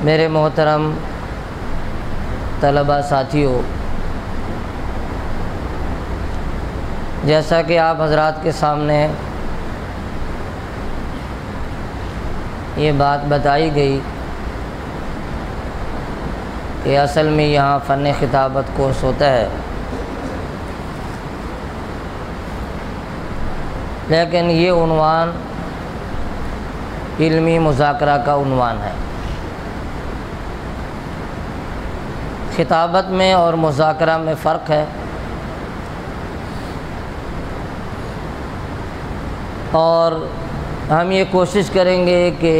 میرے محترم طلباء ساتھیوں، جیسا کہ آپ حضرات کے سامنے یہ بات بتائی گئی کہ اصل میں یہاں فن خطابت کورس ہوتا ہے، لیکن یہ عنوان علمی مذاکرہ کا عنوان ہے۔ خطابت میں اور مذاکرہ میں فرق ہے، اور ہم یہ کوشش کریں گے کہ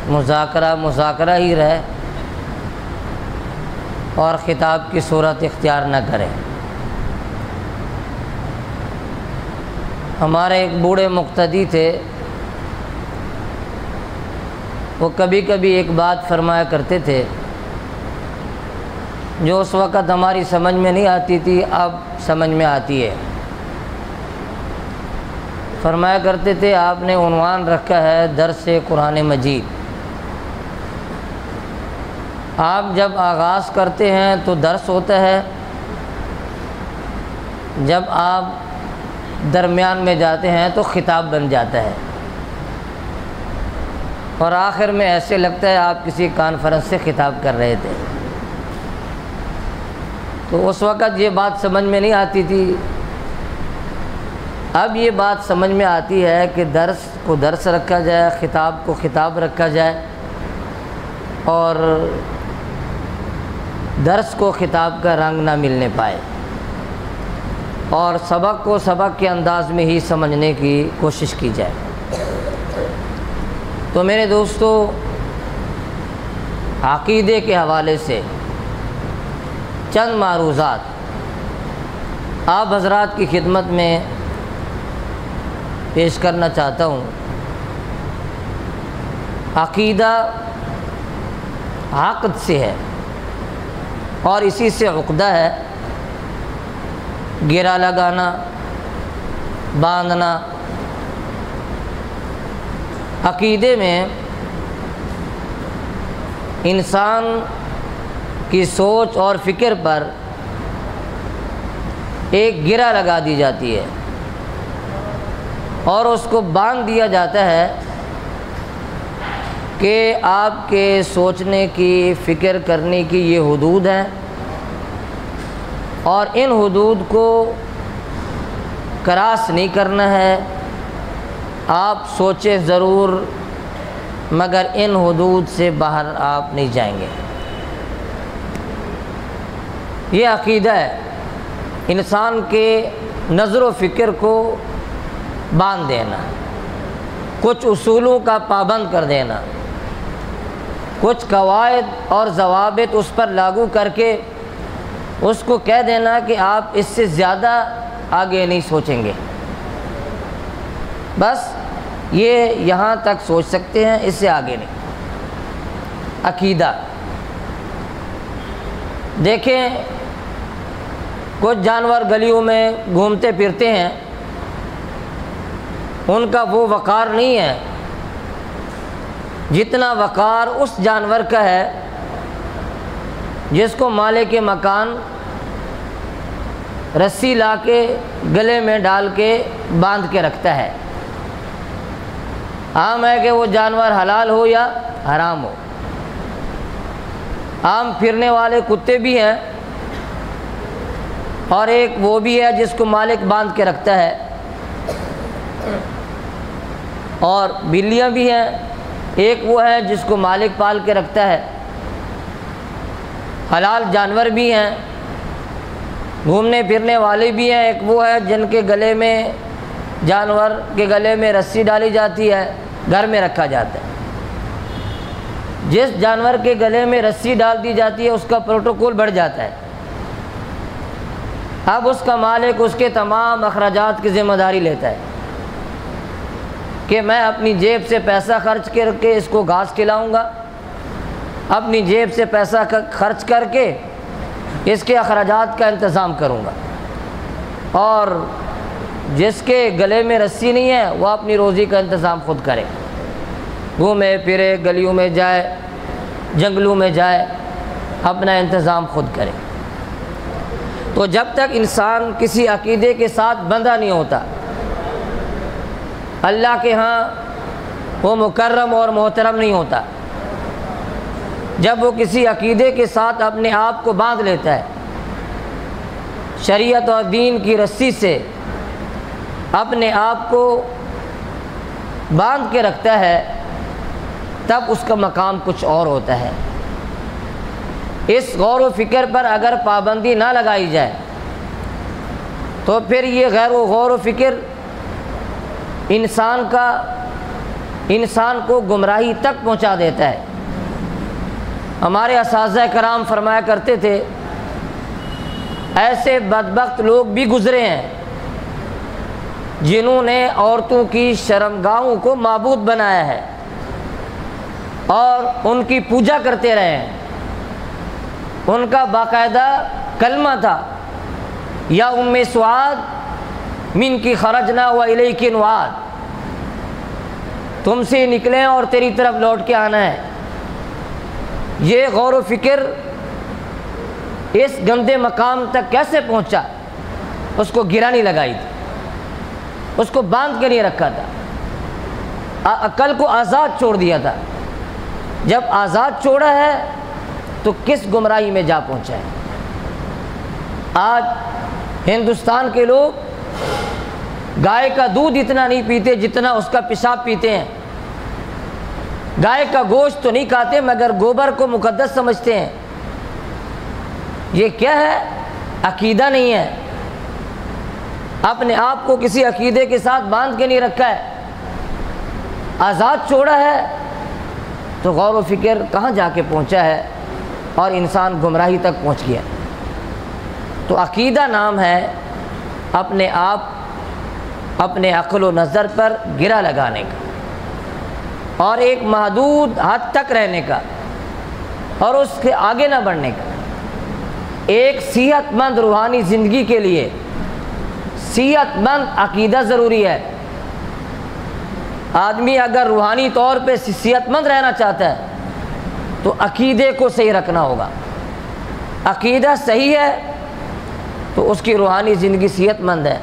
مذاکرہ ہی رہے اور خطاب کی صورت اختیار نہ کریں۔ ہمارے ایک بوڑھے مقتدی تھے، وہ کبھی کبھی ایک بات فرمایا کرتے تھے جو اس وقت ہماری سمجھ میں نہیں آتی تھی، اب سمجھ میں آتی ہے۔ فرمایا کرتے تھے آپ نے عنوان رکھا ہے درس قرآن مجید۔ آپ جب آغاز کرتے ہیں تو درس ہوتا ہے، جب آپ درمیان میں جاتے ہیں تو خطاب بن جاتا ہے، اور آخر میں ایسے لگتا ہے آپ کسی کانفرنس سے خطاب کر رہے تھے۔ تو اس وقت یہ بات سمجھ میں نہیں آتی تھی، اب یہ بات سمجھ میں آتی ہے کہ درس کو درس رکھا جائے، خطاب کو خطاب رکھا جائے، اور درس کو خطاب کا رنگ نہ ملنے پائے، اور سبق کو سبق کے انداز میں ہی سمجھنے کی کوشش کی جائے۔ تو میرے دوستو، عقیدے کے حوالے سے چند معروضات آپ حضرات کی خدمت میں پیش کرنا چاہتا ہوں۔ عقیدہ عقد سے ہے اور اسی سے عقدہ ہے، گرا لگانا، باندھنا۔ عقیدے میں انسان کی سوچ اور فکر پر ایک گرا لگا دی جاتی ہے اور اس کو باندھ دیا جاتا ہے کہ آپ کے سوچنے کی، فکر کرنے کی یہ حدود ہیں، اور ان حدود کو کراس نہیں کرنا ہے۔ آپ سوچیں ضرور، مگر ان حدود سے باہر آپ نہیں جائیں گے۔ یہ عقیدہ ہے، انسان کے نظر و فکر کو باندھ دینا، کچھ اصولوں کا پابند کر دینا، کچھ قواعد اور ضوابط اس پر لاگو کر کے اس کو کہہ دینا کہ آپ اس سے زیادہ آگے نہیں سوچیں گے، بس یہ یہاں تک سوچ سکتے ہیں، اس سے آگے نہیں۔ عقیدہ دیکھیں، کچھ جانور گلیوں میں گھومتے پھرتے ہیں، ان کا وہ وقار نہیں ہے جتنا وقار اس جانور کا ہے جس کو مالک مکان رسی لا کے گلے میں ڈال کے باندھ کے رکھتا ہے۔ عام ہے کہ وہ جانور حلال ہو یا حرام ہو۔ عام پھرنے والے کتے بھی ہیں، اور ایک وہ بھی ہے جس کو مالک باندھ کے رکھتا ہے، اور بلیاں بھی ہیں، ایک وہ ہے جس کو مالک پال کے رکھتا ہے۔ حلال جانور بھی ہیں، گھومنے پھرنے والے بھی ہیں، ایک وہ ہے جن کے گلے میں، جانور کے گلے میں رسی ڈالی جاتی ہے، گھر میں رکھا جاتا ہے۔ جس جانور کے گلے میں رسی ڈال دی جاتی ہے اس کا پروٹوکول بڑھ جاتا ہے، اب اس کا مالک اس کے تمام اخراجات کی ذمہ داری لیتا ہے کہ میں اپنی جیب سے پیسہ خرچ کر کے اس کو گھاس کھلاؤں گا، اپنی جیب سے پیسہ خرچ کر کے اس کے اخراجات کا انتظام کروں گا، اور جس کے گلے میں رسی نہیں ہے وہ اپنی روزی کا انتظام خود کرے، گھومے پھرے، گلیوں میں جائے، جنگلوں میں جائے، اپنا انتظام خود کرے۔ تو جب تک انسان کسی عقیدے کے ساتھ بندھا نہیں ہوتا، اللہ کے ہاں وہ مکرم اور محترم نہیں ہوتا۔ جب وہ کسی عقیدے کے ساتھ اپنے آپ کو باندھ لیتا ہے، شریعت اور دین کی رسی سے اپنے آپ کو باندھ کے رکھتا ہے، تب اس کا مقام کچھ اور ہوتا ہے۔ اس غور و فکر پر اگر پابندی نہ لگائی جائے تو پھر یہ غور و فکر انسان کو گمراہی تک پہنچا دیتا ہے۔ ہمارے اساتذہ کرام فرمایا کرتے تھے، ایسے بدبخت لوگ بھی گزرے ہیں جنہوں نے عورتوں کی شرمگاہوں کو معبود بنایا ہے اور ان کی پوجا کرتے رہے ہیں۔ ان کا باقاعدہ کلمہ تھا، یا ام سعاد من کی خرجنا و الیک نعاد، تم سے نکلیں اور تیری طرف لوٹ کے آنا ہے۔ یہ غور و فکر اس گندے مقام تک کیسے پہنچا؟ اس کو گرا نہیں لگائی تھی، اس کو باندھ کے نہیں رکھا تھا، عقل کو آزاد چھوڑ دیا تھا۔ جب آزاد چھوڑا ہے تو کس گمراہی میں جا پہنچا ہے۔ آج ہندوستان کے لوگ گائے کا دودھ اتنا نہیں پیتے جتنا اس کا پیشاب پیتے ہیں، گائے کا گوشت تو نہیں کھاتے مگر گوبر کو مقدس سمجھتے ہیں۔ یہ کیا ہے؟ عقیدہ نہیں ہے، اپنے آپ کو کسی عقیدے کے ساتھ باندھ کے نہیں رکھا ہے، آزاد چھوڑا ہے، تو غور و فکر کہاں جا کے پہنچا ہے اور انسان گمراہی تک پہنچ گیا۔ تو عقیدہ نام ہے اپنے آپ، اپنے عقل و نظر پر گرا لگانے کا اور ایک محدود حد تک رہنے کا اور اس کے آگے نہ بڑھنے کا۔ ایک صحت مند روحانی زندگی کے لیے صحت مند عقیدہ ضروری ہے۔ آدمی اگر روحانی طور پہ صحت مند رہنا چاہتا ہے تو عقیدے کو صحیح رکھنا ہوگا۔ عقیدہ صحیح ہے تو اس کی روحانی زندگی صحت مند ہے،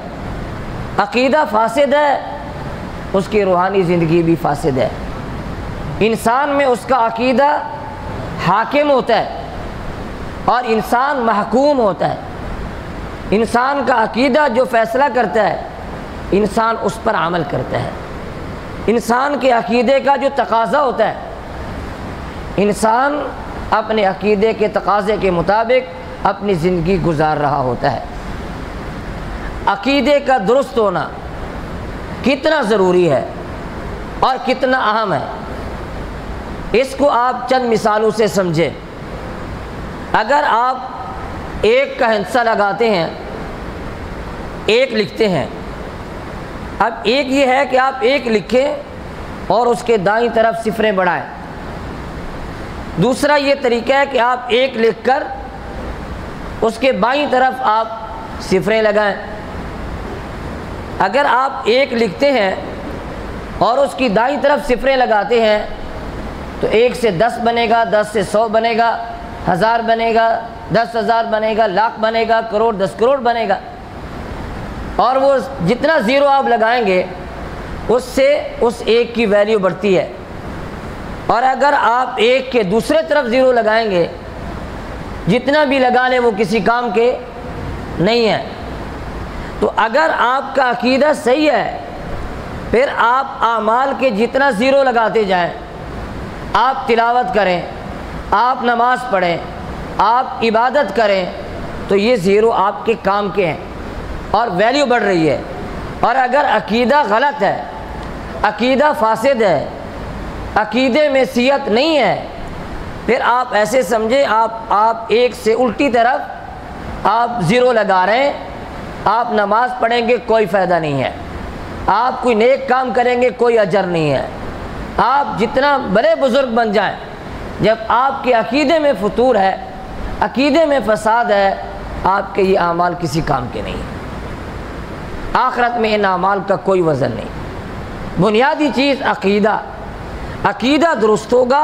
عقیدہ فاسد ہے اس کی روحانی زندگی بھی فاسد ہے۔ انسان میں اس کا عقیدہ حاکم ہوتا ہے اور انسان محکوم ہوتا ہے۔ انسان کا عقیدہ جو فیصلہ کرتا ہے انسان اس پر عمل کرتا ہے۔ انسان کے عقیدے کا جو تقاضا ہوتا ہے انسان اپنے عقیدے کے تقاضے کے مطابق اپنی زندگی گزار رہا ہوتا ہے۔ عقیدے کا درست ہونا کتنا ضروری ہے اور کتنا اہم ہے، اس کو آپ چند مثالوں سے سمجھیں۔ اگر آپ ایک کا ہندسہ لگاتے ہیں، ایک لکھتے ہیں، اب ایک یہ ہے کہ آپ ایک لکھیں اور اس کے دائیں طرف صفریں بڑھائیں۔ دوسرا یہ طریقہ ہے کہ آپ ایک لکھ کر اس کے بائیں طرف آپ صفریں لگائیں۔ اگر آپ ایک لکھتے ہیں اور اس کی دائیں طرف صفریں لگاتے ہیں تو 1 سے 10 بنے گا، 10 سے 100 بنے گا، 1000 بنے گا، 10,000 بنے گا، لاکھ بنے گا، کروڑ 10 کروڑ بنے گا۔ اور وہ جتنا زیرو آپ لگائیں گے اس سے اس ایک کی ویلیو بڑھتی ہے۔ اور اگر آپ ایک کے دوسرے طرف زیرو لگائیں گے جتنا بھی لگا لیں وہ کسی کام کے نہیں ہے۔ تو اگر آپ کا عقیدہ صحیح ہے پھر آپ اعمال کے جتنا زیرو لگاتے جائیں، آپ تلاوت کریں، آپ نماز پڑھیں، آپ عبادت کریں، تو یہ زیرو آپ کے کام کے ہیں اور ویلیو بڑھ رہی ہے۔ اور اگر عقیدہ غلط ہے، عقیدہ فاسد ہے، عقیدے میں صحت نہیں ہے، پھر آپ ایسے سمجھیں آپ ایک سے الٹی طرف آپ زیرو لگا رہے ہیں۔ آپ نماز پڑھیں گے کوئی فائدہ نہیں ہے، آپ کوئی نیک کام کریں گے کوئی اجر نہیں ہے۔ آپ جتنا بڑے بزرگ بن جائیں، جب آپ کے عقیدے میں فتور ہے، عقیدے میں فساد ہے، آپ کے یہ اعمال کسی کام کے نہیں ہیں۔ آخرت میں ان اعمال کا کوئی وزن نہیں۔ بنیادی چیز عقیدہ درست ہوگا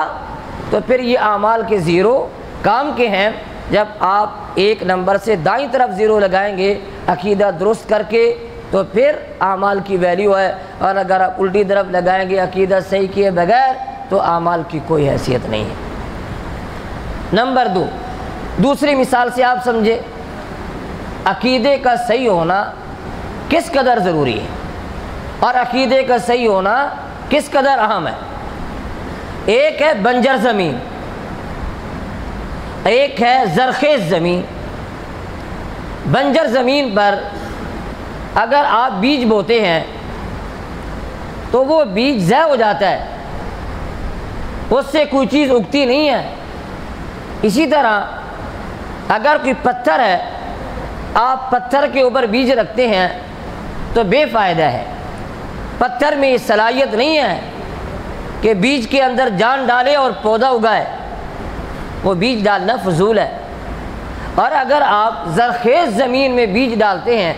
تو پھر یہ اعمال کے زیرو کام کے ہیں۔ جب آپ ایک نمبر سے دائیں طرف زیرو لگائیں گے عقیدہ درست کر کے تو پھر اعمال کی ویلیو ہے، اور اگر آپ الٹی طرف لگائیں گے عقیدہ صحیح کیے بغیر تو اعمال کی کوئی حیثیت نہیں ہے۔ نمبر 2، دوسری مثال سے آپ سمجھے عقیدے کا صحیح ہونا کس قدر ضروری ہے اور عقیدے کا صحیح ہونا کس قدر اہم ہے۔ ایک ہے بنجر زمین، ایک ہے زرخیز زمین۔ بنجر زمین پر اگر آپ بیج بوتے ہیں تو وہ بیج ضائع ہو جاتا ہے، اس سے کوئی چیز اگتی نہیں ہے۔ اسی طرح اگر کوئی پتھر ہے، آپ پتھر کے اوپر بیج رکھتے ہیں تو بے فائدہ ہے۔ پتھر میں یہ صلاحیت نہیں ہے کہ بیج کے اندر جان ڈالے اور پودا اگائے، وہ بیج ڈالنا فضول ہے۔ اور اگر آپ زرخیز زمین میں بیج ڈالتے ہیں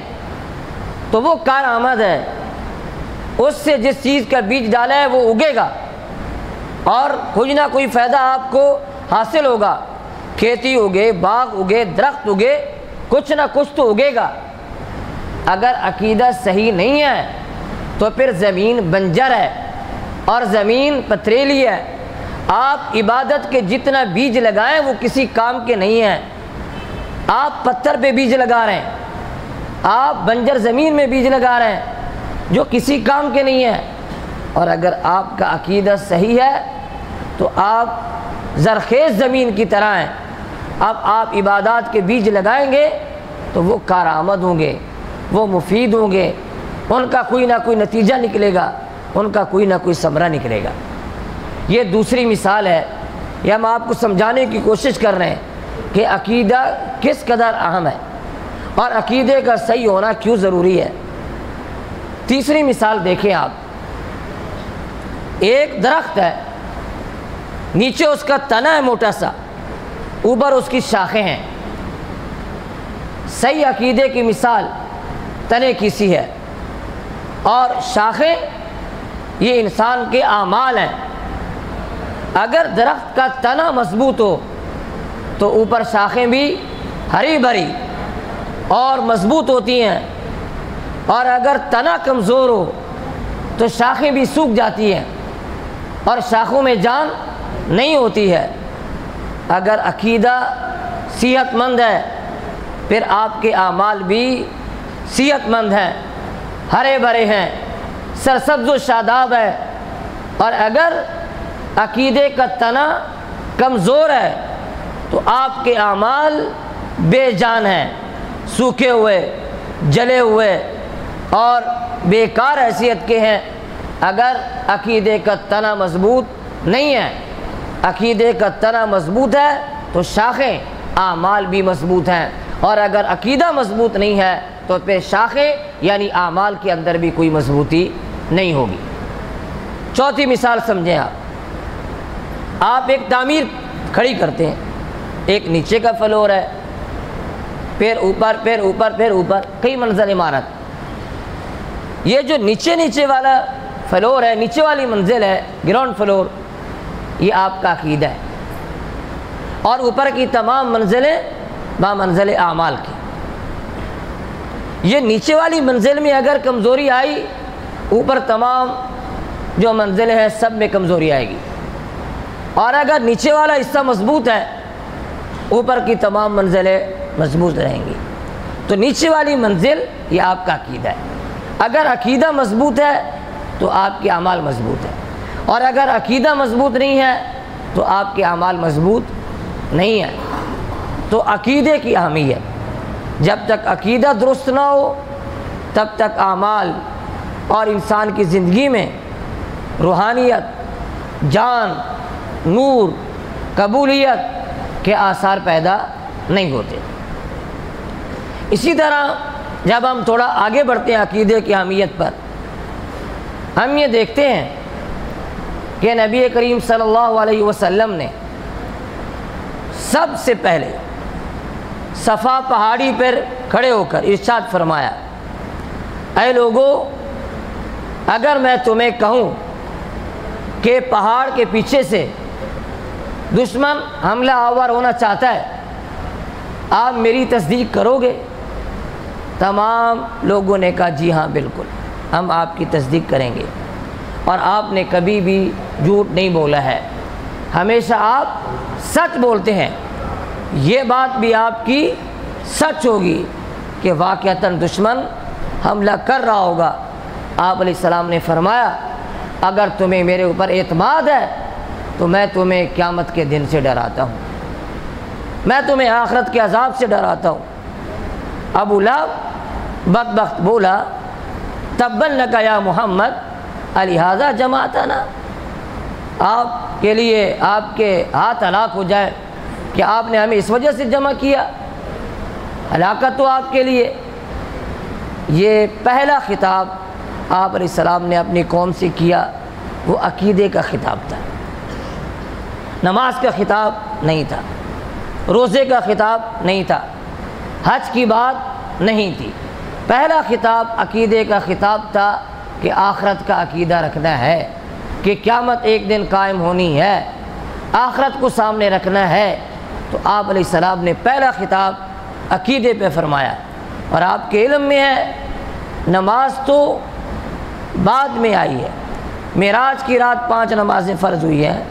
تو وہ کارآمد ہے، اس سے جس چیز کا بیج ڈالا ہے وہ اگے گا اور کوئی نہ کوئی فائدہ آپ کو حاصل ہوگا۔ کھیتی اگے، باغ اگے، درخت اگے، کچھ نہ کچھ تو اگے گا۔ اگر عقیدہ صحیح نہیں ہے تو پھر زمین بنجر ہے اور زمین پتھریلی ہے۔ آپ عبادت کے جتنا بیج لگائیں وہ کسی کام کے نہیں ہیں۔ آپ پتھر پہ بیج لگا رہے ہیں، آپ بنجر زمین میں بیج لگا رہے ہیں جو کسی کام کے نہیں ہیں۔ اور اگر آپ کا عقیدہ صحیح ہے تو آپ زرخیز زمین کی طرح ہیں۔ اب آپ عبادات کے بیج لگائیں گے تو وہ کارآمد ہوں گے، وہ مفید ہوں گے، ان کا کوئی نہ کوئی نتیجہ نکلے گا، ان کا کوئی نہ کوئی ثمرہ نکلے گا۔ یہ دوسری مثال ہے، یہ ہم آپ کو سمجھانے کی کوشش کر رہے ہیں کہ عقیدہ کس قدر اہم ہے اور عقیدے کا صحیح ہونا کیوں ضروری ہے۔ تیسری مثال دیکھیں آپ، ایک درخت ہے، نیچے اس کا تنا ہے موٹا سا، اوپر اس کی شاخیں ہیں۔ صحیح عقیدے کی مثال تنے کی سی ہے اور شاخیں یہ انسان کے اعمال ہیں۔ اگر درخت کا تنا مضبوط ہو تو اوپر شاخیں بھی ہری بھری اور مضبوط ہوتی ہیں، اور اگر تنا کمزور ہو تو شاخیں بھی سوکھ جاتی ہیں اور شاخوں میں جان نہیں ہوتی ہے۔ اگر عقیدہ صحت مند ہے پھر آپ کے اعمال بھی صحت مند ہیں، ہرے بھرے ہیں، سرسبز و شاداب ہے۔ اور اگر عقیدے کا تنا کمزور ہے تو آپ کے اعمال بے جان ہیں، سوکھے ہوئے، جلے ہوئے اور بیکار حیثیت کے ہیں۔ اگر عقیدے کا تنا مضبوط نہیں ہے، عقیدے کا تنا مضبوط ہے تو شاخیں اعمال بھی مضبوط ہیں، اور اگر عقیدہ مضبوط نہیں ہے تو پھر شاخیں یعنی اعمال کے اندر بھی کوئی مضبوطی نہیں ہوگی۔ چوتھی مثال سمجھیں آپ ایک تعمیر کھڑی کرتے ہیں، ایک نیچے کا فلور ہے، پھر اوپر، پھر اوپر، پھر اوپر، کئی منزل عمارت۔ یہ جو نیچے والا فلور ہے، نیچے والی منزل ہے، گراؤنڈ فلور، یہ آپ کا عقیدہ ہے، اور اوپر کی تمام منزلیں بامنزل اعمال کی۔ یہ نیچے والی منزل میں اگر کمزوری آئی، اوپر تمام جو منزلیں ہیں سب میں کمزوری آئے گی، اور اگر نیچے والا حصہ مضبوط ہے اوپر کی تمام منزلیں مضبوط رہیں گی۔ تو نیچے والی منزل یہ آپ کا عقیدہ ہے۔ اگر عقیدہ مضبوط ہے تو آپ کے اعمال مضبوط ہیں، اور اگر عقیدہ مضبوط نہیں ہے تو آپ کے اعمال مضبوط نہیں ہیں۔ تو عقیدے کی اہمیت، جب تک عقیدہ درست نہ ہو تب تک اعمال اور انسان کی زندگی میں روحانیت، جان، نور، قبولیت کے آثار پیدا نہیں ہوتے۔ اسی طرح جب ہم تھوڑا آگے بڑھتے ہیں عقیدے کی اہمیت پر، ہم یہ دیکھتے ہیں کہ نبی کریم صلی اللہ علیہ وسلم نے سب سے پہلے صفا پہاڑی پر کھڑے ہو کر ارشاد فرمایا، اے لوگو، اگر میں تمہیں کہوں کہ پہاڑ کے پیچھے سے دشمن حملہ آور ہونا چاہتا ہے، آپ میری تصدیق کرو گے؟ تمام لوگوں نے کہا جی ہاں بالکل ہم آپ کی تصدیق کریں گے، اور آپ نے کبھی بھی جھوٹ نہیں بولا ہے، ہمیشہ آپ سچ بولتے ہیں، یہ بات بھی آپ کی سچ ہوگی کہ واقعتاً دشمن حملہ کر رہا ہوگا۔ آپ علیہ السلام نے فرمایا اگر تمہیں میرے اوپر اعتماد ہے تو میں تمہیں قیامت کے دن سے ڈراتا ہوں، میں تمہیں آخرت کے عذاب سے ڈراتا ہوں۔ ابو لہب بدبخت بولا تبا لک یا محمد الہذا جمعتنا، آپ کے لیے آپ کے ہاتھ ہلاک ہو جائے کہ آپ نے ہمیں اس وجہ سے جمع کیا، ہلاکت تو آپ کے لیے۔ یہ پہلا خطاب آپ علیہ السلام نے اپنی قوم سے کیا، وہ عقیدے کا خطاب تھا، نماز کا خطاب نہیں تھا، روزے کا خطاب نہیں تھا، حج کی بات نہیں تھی۔ پہلا خطاب عقیدے کا خطاب تھا کہ آخرت کا عقیدہ رکھنا ہے، کہ قیامت ایک دن قائم ہونی ہے، آخرت کو سامنے رکھنا ہے۔ تو آپ علیہ السلام نے پہلا خطاب عقیدے پہ فرمایا۔ اور آپ کے علم میں ہے نماز تو بعد میں آئی ہے، معراج کی رات 5 نمازیں فرض ہوئی ہیں،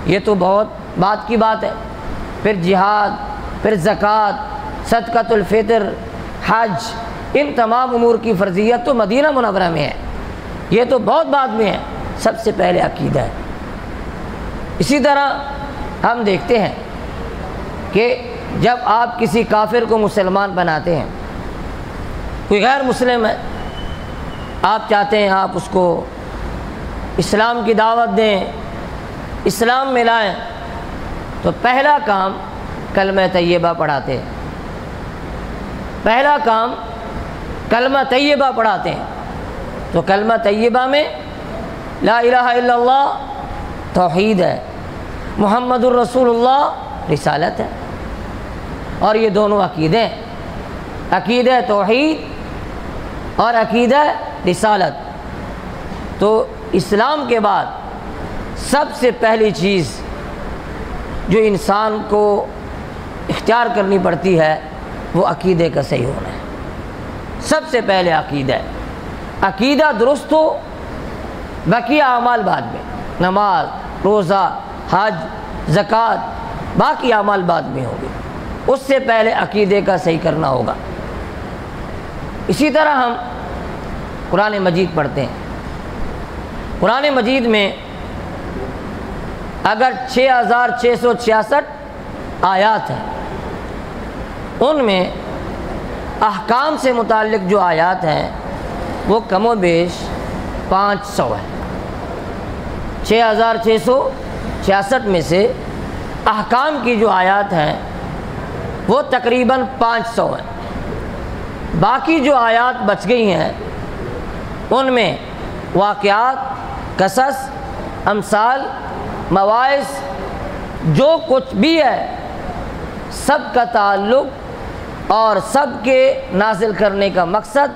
یہ تو بہت بعد کی بات ہے۔ پھر جہاد، پھر زکوٰۃ، صدقۃ الفطر، حج، ان تمام امور کی فرضیت تو مدینہ منورہ میں ہے، یہ تو بہت بعد میں ہے، سب سے پہلے عقیدہ ہے۔ اسی طرح ہم دیکھتے ہیں کہ جب آپ کسی کافر کو مسلمان بناتے ہیں، کوئی غیر مسلم ہے، آپ چاہتے ہیں آپ اس کو اسلام کی دعوت دیں، اسلام میں لائیں، تو پہلا کام کلمہ طیبہ پڑھاتے ہیں، پہلا کام کلمہ طیبہ پڑھاتے ہیں۔ تو کلمہ طیبہ میں لا الہ الا اللہ توحید ہے، محمد الرسول اللہ رسالت ہے، اور یہ دونوں عقیدے ہیں، عقیدہ توحید اور عقیدہ رسالت۔ تو اسلام کے بعد سب سے پہلی چیز جو انسان کو اختیار کرنی پڑتی ہے وہ عقیدے کا صحیح ہونا ہے۔ سب سے پہلے عقیدہ، عقیدہ درست ہو، باقی اعمال بعد میں، نماز، روزہ، حج، زکوٰۃ، باقی اعمال بعد میں ہوگی، اس سے پہلے عقیدے کا صحیح کرنا ہوگا۔ اسی طرح ہم قرآن مجید پڑھتے ہیں، قرآن مجید میں اگر 6666 آیات ہیں، ان میں احکام سے متعلق جو آیات ہیں وہ کم و بیش 500 ہیں۔ 6666 میں سے احکام کی جو آیات ہیں وہ تقریباً 500 ہیں۔ باقی جو آیات بچ گئی ہیں ان میں واقعات، قصص، امثال، مواعظ، جو کچھ بھی ہے سب کا تعلق اور سب کے نازل کرنے کا مقصد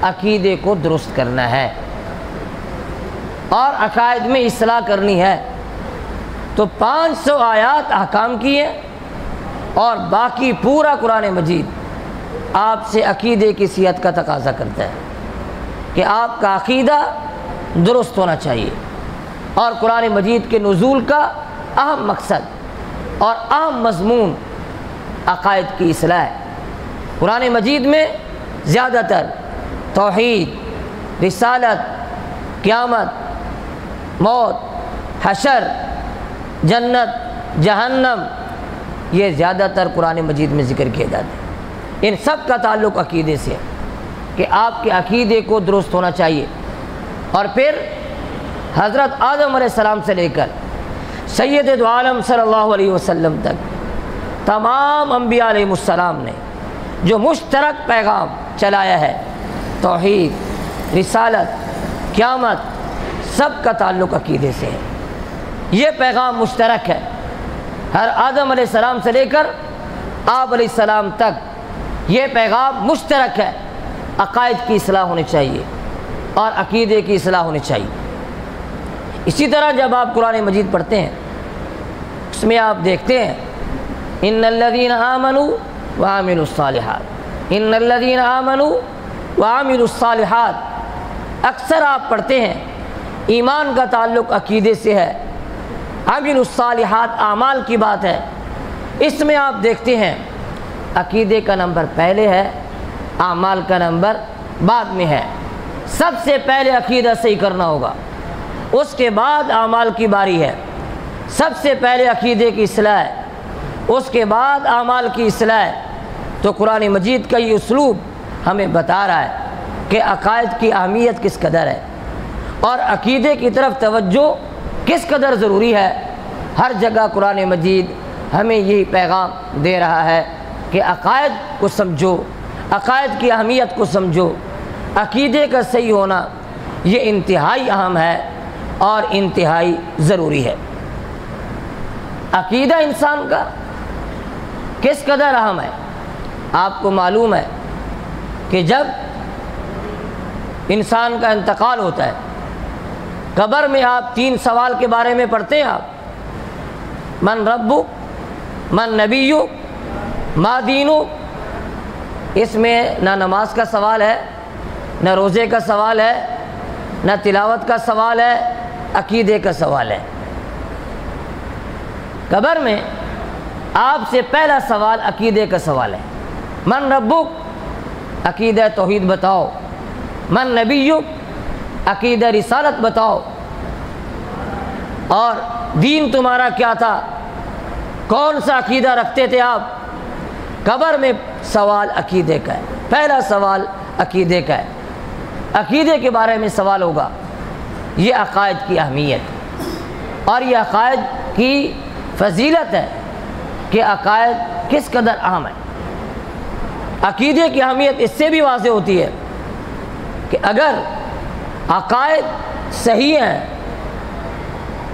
عقیدے کو درست کرنا ہے اور عقائد میں اصلاح کرنی ہے۔ تو 500 آیات احکام کی ہیں، اور باقی پورا قرآن مجید آپ سے عقیدے کی صحت کا تقاضا کرتا ہے کہ آپ کا عقیدہ درست ہونا چاہیے۔ اور قرآن مجید کے نزول کا اہم مقصد اور اہم مضمون عقائد کی اصلاح ہے۔ قرآن مجید میں زیادہ تر توحید، رسالت، قیامت، موت، حشر، جنت، جہنم، یہ زیادہ تر قرآن مجید میں ذکر کیے جاتے ہیں۔ ان سب کا تعلق عقیدے سے ہے کہ آپ کے عقیدے کو درست ہونا چاہیے۔ اور پھر حضرت آدم علیہ السلام سے لے کر سید دو عالم صلی اللہ علیہ وسلم تک تمام انبیاء علیہ السلام نے جو مشترک پیغام چلایا ہے، توحید، رسالت، قیامت، سب کا تعلق عقیدے سے ہے۔ یہ پیغام مشترک ہے، ہر آدم علیہ السلام سے لے کر آپ علیہ السلام تک یہ پیغام مشترک ہے۔ عقائد کی اصلاح ہونی چاہیے اور عقیدے کی اصلاح ہونی چاہیے۔ اسی طرح جب آپ قرآن مجید پڑھتے ہیں، اس میں آپ دیکھتے ہیں ان الذین آمنوا وعملوا الصالحات، ان الذین آمنوا وعملوا الصالحات، اکثر آپ پڑھتے ہیں ایمان کا تعلق عقیدے سے ہے، عملوا الصالحات اعمال کی بات ہے۔ اس میں آپ دیکھتے ہیں عقیدے کا نمبر پہلے ہے، اعمال کا نمبر بعد میں ہے۔ سب سے پہلے عقیدہ صحیح کرنا ہوگا، اس کے بعد اعمال کی باری ہے۔ سب سے پہلے عقیدے کی اصلاح ہے، اس کے بعد اعمال کی اصلاح ہے۔ تو قرآن مجید کا یہ اسلوب ہمیں بتا رہا ہے کہ عقائد کی اہمیت کس قدر ہے اور عقیدے کی طرف توجہ کس قدر ضروری ہے۔ ہر جگہ قرآن مجید ہمیں یہی پیغام دے رہا ہے کہ عقائد کو سمجھو، عقائد کی اہمیت کو سمجھو۔ عقیدے کا صحیح ہونا یہ انتہائی اہم ہے اور انتہائی ضروری ہے۔ عقیدہ انسان کا کس قدر اہم ہے، آپ کو معلوم ہے کہ جب انسان کا انتقال ہوتا ہے، قبر میں آپ 3 سوال کے بارے میں پڑھتے ہیں آپ، من ربک، من نبیک، ما دینک۔ اس میں نہ نماز کا سوال ہے، نہ روزے کا سوال ہے، نہ تلاوت کا سوال ہے، عقیدے کا سوال ہے۔ قبر میں آپ سے پہلا سوال عقیدے کا سوال ہے، من ربک، عقیدہ توحید بتاؤ، من نبیک، عقیدہ رسالت بتاؤ، اور دین تمہارا کیا تھا، کون سا عقیدہ رکھتے تھے آپ۔ قبر میں سوال عقیدے کا ہے، پہلا سوال عقیدے کا ہے، عقیدے کے بارے میں سوال ہوگا۔ یہ عقائد کی اہمیت اور یہ عقائد کی فضیلت ہے کہ عقائد کس قدر اہم ہے۔ عقیدے کی اہمیت اس سے بھی واضح ہوتی ہے کہ اگر عقائد صحیح ہیں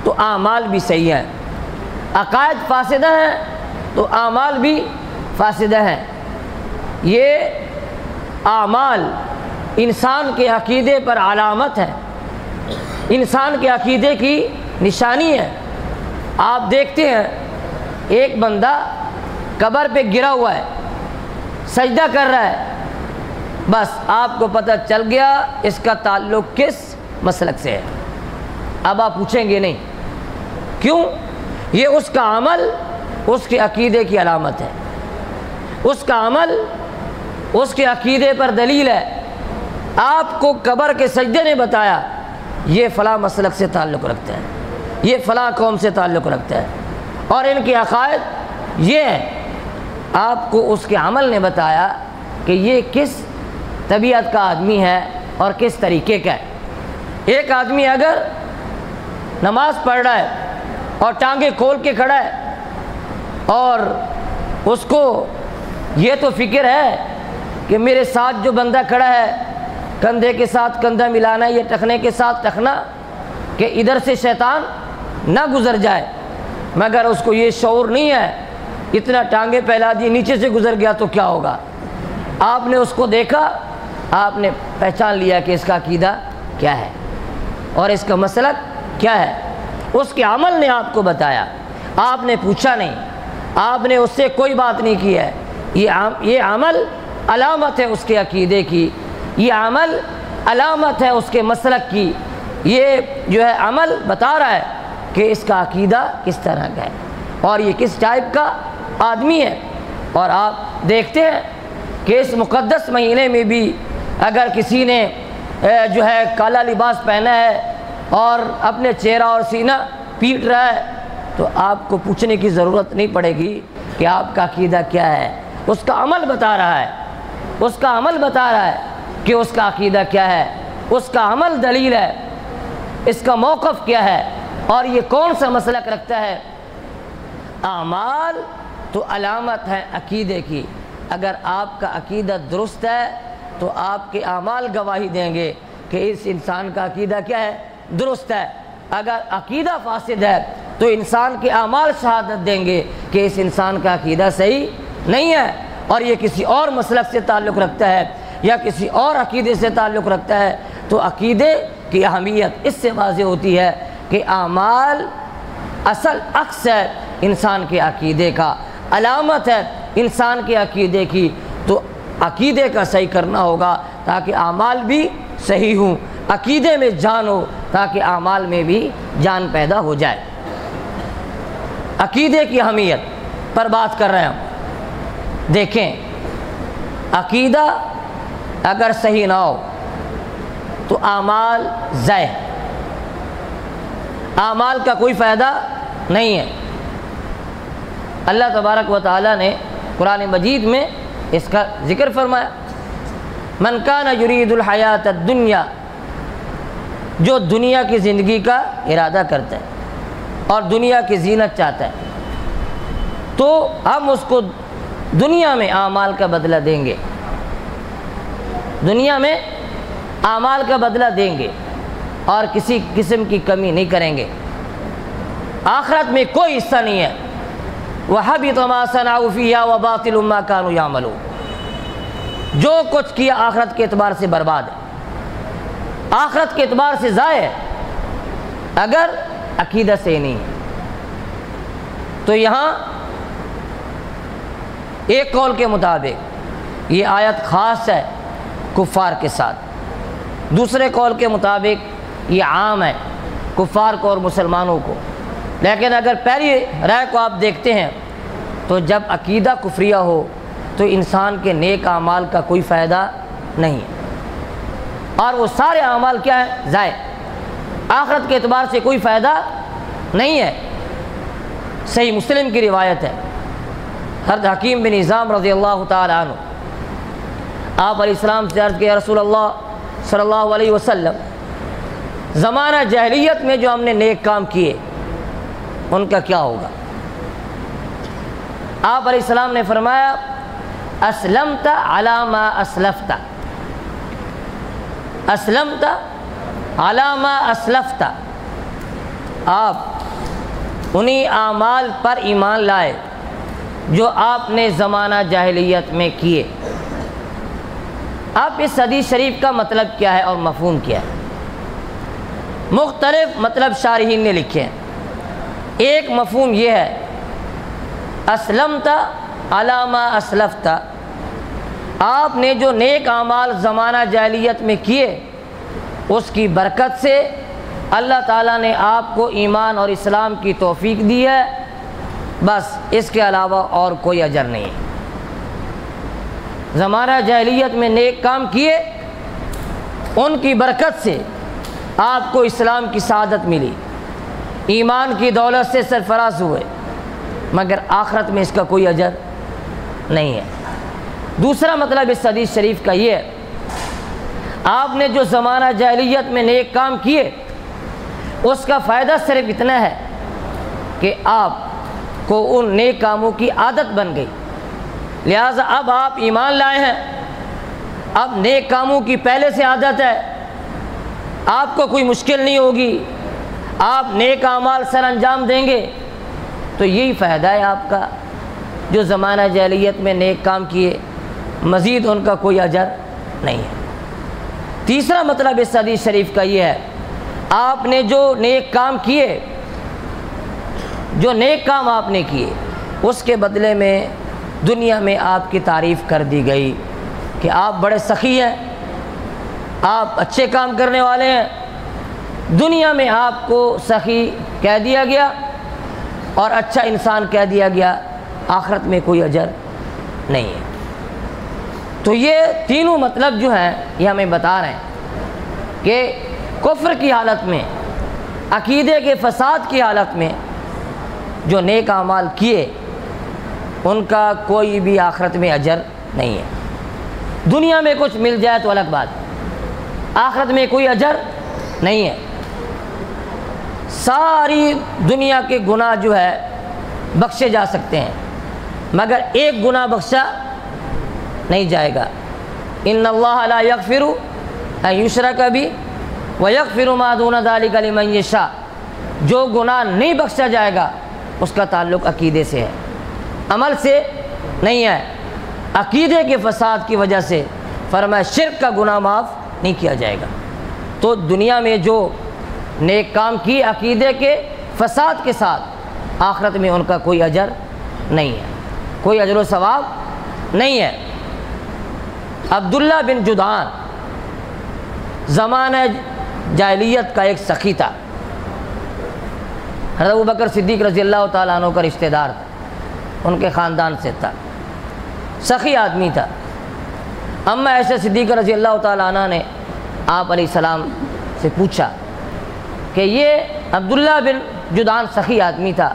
تو اعمال بھی صحیح ہیں، عقائد فاسدہ ہیں تو اعمال بھی فاسدہ ہیں۔ یہ اعمال انسان کے عقیدے پر علامت ہے، انسان کے عقیدے کی نشانی ہے۔ آپ دیکھتے ہیں ایک بندہ قبر پہ گرا ہوا ہے، سجدہ کر رہا ہے، بس آپ کو پتہ چل گیا اس کا تعلق کس مسلک سے ہے۔ اب آپ پوچھیں گے نہیں، کیوں؟ یہ اس کا عمل اس کے عقیدے کی علامت ہے، اس کا عمل اس کے عقیدے پر دلیل ہے۔ آپ کو قبر کے سجدے نے بتایا یہ فلاں مسلک سے تعلق رکھتا ہے، یہ فلاں قوم سے تعلق رکھتا ہے اور ان کے عقائد یہ ہیں۔ آپ کو اس کے عمل نے بتایا کہ یہ کس طبیعت کا آدمی ہے اور کس طریقے کا ہے۔ ایک آدمی اگر نماز پڑھ رہا ہے اور ٹانگیں کھول کے کھڑا ہے اور اس کو یہ تو فکر ہے کہ میرے ساتھ جو بندہ کھڑا ہے کندھے کے ساتھ کندھا ملانا، یہ ٹخنے کے ساتھ ٹخنا، کہ ادھر سے شیطان نہ گزر جائے، مگر اس کو یہ شعور نہیں ہے، اتنا ٹانگیں پھیلا دی نیچے سے گزر گیا تو کیا ہوگا۔ آپ نے اس کو دیکھا، آپ نے پہچان لیا کہ اس کا عقیدہ کیا ہے اور اس کا مسلک کیا ہے۔ اس کے عمل نے آپ کو بتایا، آپ نے پوچھا نہیں، آپ نے اس سے کوئی بات نہیں کی ہے۔ یہ عمل علامت ہے اس کے عقیدے کی، یہ عمل علامت ہے اس کے مسلک کی، یہ جو ہے عمل بتا رہا ہے کہ اس کا عقیدہ کس طرح کا ہے اور یہ کس ٹائپ کا آدمی ہے۔ اور آپ دیکھتے ہیں کہ اس مقدس مہینے میں بھی اگر کسی نے جو ہے کالا لباس پہنا ہے اور اپنے چہرہ اور سینہ پیٹ رہا ہے تو آپ کو پوچھنے کی ضرورت نہیں پڑے گی کہ آپ کا عقیدہ کیا ہے۔ اس کا عمل بتا رہا ہے، اس کا عمل بتا رہا ہے کہ اس کا عقیدہ کیا ہے، اس کا عمل دلیل ہے، اس کا موقف کیا ہے اور یہ کون سا مسلک رکھتا ہے۔ اعمال تو علامت ہے عقیدے کی۔ اگر آپ کا عقیدہ درست ہے تو آپ کے اعمال گواہی دیں گے کہ اس انسان کا عقیدہ کیا ہے، درست ہے۔ اگر عقیدہ فاسد ہے تو انسان کے اعمال شہادت دیں گے کہ اس انسان کا عقیدہ صحیح نہیں ہے اور یہ کسی اور مسلک سے تعلق رکھتا ہے یا کسی اور عقیدے سے تعلق رکھتا ہے۔ تو عقیدے کی اہمیت اس سے واضح ہوتی ہے کہ اعمال اصل عکس ہے انسان کے عقیدے کا، علامت ہے انسان کے عقیدے کی۔ تو عقیدے کا صحیح کرنا ہوگا تاکہ اعمال بھی صحیح ہوں، عقیدے میں جان ہو تاکہ اعمال میں بھی جان پیدا ہو جائے۔ عقیدے کی اہمیت پر بات کر رہے ہیں ہم۔ دیکھیں، عقیدہ اگر صحیح نہ ہو تو اعمال ضائع، اعمال کا کوئی فائدہ نہیں ہے۔ اللہ تبارک و تعالیٰ نے قرآن مجید میں اس کا ذکر فرمایا، من کان یرید الحیات الدنیا، جو دنیا کی زندگی کا ارادہ کرتا ہے اور دنیا کی زینت چاہتا ہے تو ہم اس کو دنیا میں اعمال کا بدلہ دیں گے، دنیا میں اعمال کا بدلہ دیں گے اور کسی قسم کی کمی نہیں کریں گے۔ آخرت میں کوئی حصہ نہیں ہے۔ وَحَبِطَ مَا صَنَعُوا فِيهَا وَبَاطِلٌ مَا كَانُوا يَعْمَلُونَ، جو کچھ کیا آخرت کے اعتبار سے برباد ہے، آخرت کے اعتبار سے ضائع ہے اگر عقیدہ سے نہیں ہے۔ تو یہاں ایک قول کے مطابق یہ آیت خاص ہے کفار کے ساتھ، دوسرے قول کے مطابق یہ عام ہے کفار کو اور مسلمانوں کو۔ لیکن اگر پہلی رائے کو آپ دیکھتے ہیں تو جب عقیدہ کفریہ ہو تو انسان کے نیک اعمال کا کوئی فائدہ نہیں ہے، اور وہ سارے اعمال کیا ہیں؟ ضائع، آخرت کے اعتبار سے کوئی فائدہ نہیں ہے۔ صحیح مسلم کی روایت ہے، حضرت حکیم بن حزام رضی اللہ تعالیٰ عنہ آپ علیہ السلام سے عرض کیا، رسول اللہ صلی اللہ علیہ وسلم، زمانہ جاہلیت میں جو ہم نے نیک کام کیے ان کا کیا ہوگا؟ آپ علیہ السلام نے فرمایا، اسلمت علی ما اسلفت، اسلمت علی ما اسلفت، آپ انہی اعمال پر ایمان لائے جو آپ نے زمانہ جاہلیت میں کیے۔ اب اس حدیث شریف کا مطلب کیا ہے اور مفہوم کیا ہے؟ مختلف مطلب شارحین نے لکھے ہیں۔ ایک مفہوم یہ ہے، اسلمت علی ما اسلفت، آپ نے جو نیک اعمال زمانہ جاہلیت میں کیے اس کی برکت سے اللہ تعالیٰ نے آپ کو ایمان اور اسلام کی توفیق دی ہے، بس اس کے علاوہ اور کوئی اجر نہیں ہے۔ زمانہ جاہلیت میں نیک کام کیے، ان کی برکت سے آپ کو اسلام کی سعادت ملی، ایمان کی دولت سے سرفراز ہوئے، مگر آخرت میں اس کا کوئی اجر نہیں ہے۔ دوسرا مطلب اس حدیث شریف کا یہ ہے، آپ نے جو زمانہ جاہلیت میں نیک کام کیے اس کا فائدہ صرف اتنا ہے کہ آپ کو ان نیک کاموں کی عادت بن گئی، لہٰذا اب آپ ایمان لائے ہیں، اب نیک کاموں کی پہلے سے عادت ہے، آپ کو کوئی مشکل نہیں ہوگی، آپ نیک اعمال سر انجام دیں گے، تو یہی فائدہ ہے آپ کا۔ جو زمانہ جاہلیت میں نیک کام کیے مزید ان کا کوئی اجر نہیں ہے۔ تیسرا مطلب اس حدیث شریف کا یہ ہے، آپ نے جو نیک کام کیے، جو نیک کام آپ نے کیے اس کے بدلے میں دنیا میں آپ کی تعریف کر دی گئی کہ آپ بڑے سخی ہیں، آپ اچھے کام کرنے والے ہیں، دنیا میں آپ کو سخی کہہ دیا گیا اور اچھا انسان کہہ دیا گیا، آخرت میں کوئی اجر نہیں ہے۔ تو یہ تینوں مطلب جو ہیں یہ ہمیں بتا رہے ہیں کہ کفر کی حالت میں، عقیدے کے فساد کی حالت میں جو نیک اعمال کیے ان کا کوئی بھی آخرت میں اجر نہیں ہے۔ دنیا میں کچھ مل جائے تو الگ بات، آخرت میں کوئی اجر نہیں ہے۔ ساری دنیا کے گناہ جو ہے بخشے جا سکتے ہیں مگر ایک گناہ بخشا نہیں جائے گا۔ ان اللہ لا یغفر ان یشرک بہ ویغفر ما دون ذلک لمن یشاء، جو گناہ نہیں بخشا جائے گا اس کا تعلق عقیدے سے ہے، عمل سے نہیں ہے۔ عقیدے کے فساد کی وجہ سے فرمایا شرک کا گناہ معاف نہیں کیا جائے گا۔ تو دنیا میں جو نیک کام کی عقیدے کے فساد کے ساتھ آخرت میں ان کا کوئی اجر نہیں ہے، کوئی اجر و ثواب نہیں ہے۔ عبداللہ بن جدعان زمانہ جاہلیت کا ایک سخی تھا، حضرت ابوبکر صدیق رضی اللہ تعالیٰ عنہ کا رشتہ دار تھا، ان کے خاندان سے تھا، سخی آدمی تھا۔ اما عائشہ صدیقہ رضی اللہ تعالیٰ عنہ نے آپ علیہ السلام سے پوچھا کہ یہ عبداللہ بن جدعان سخی آدمی تھا،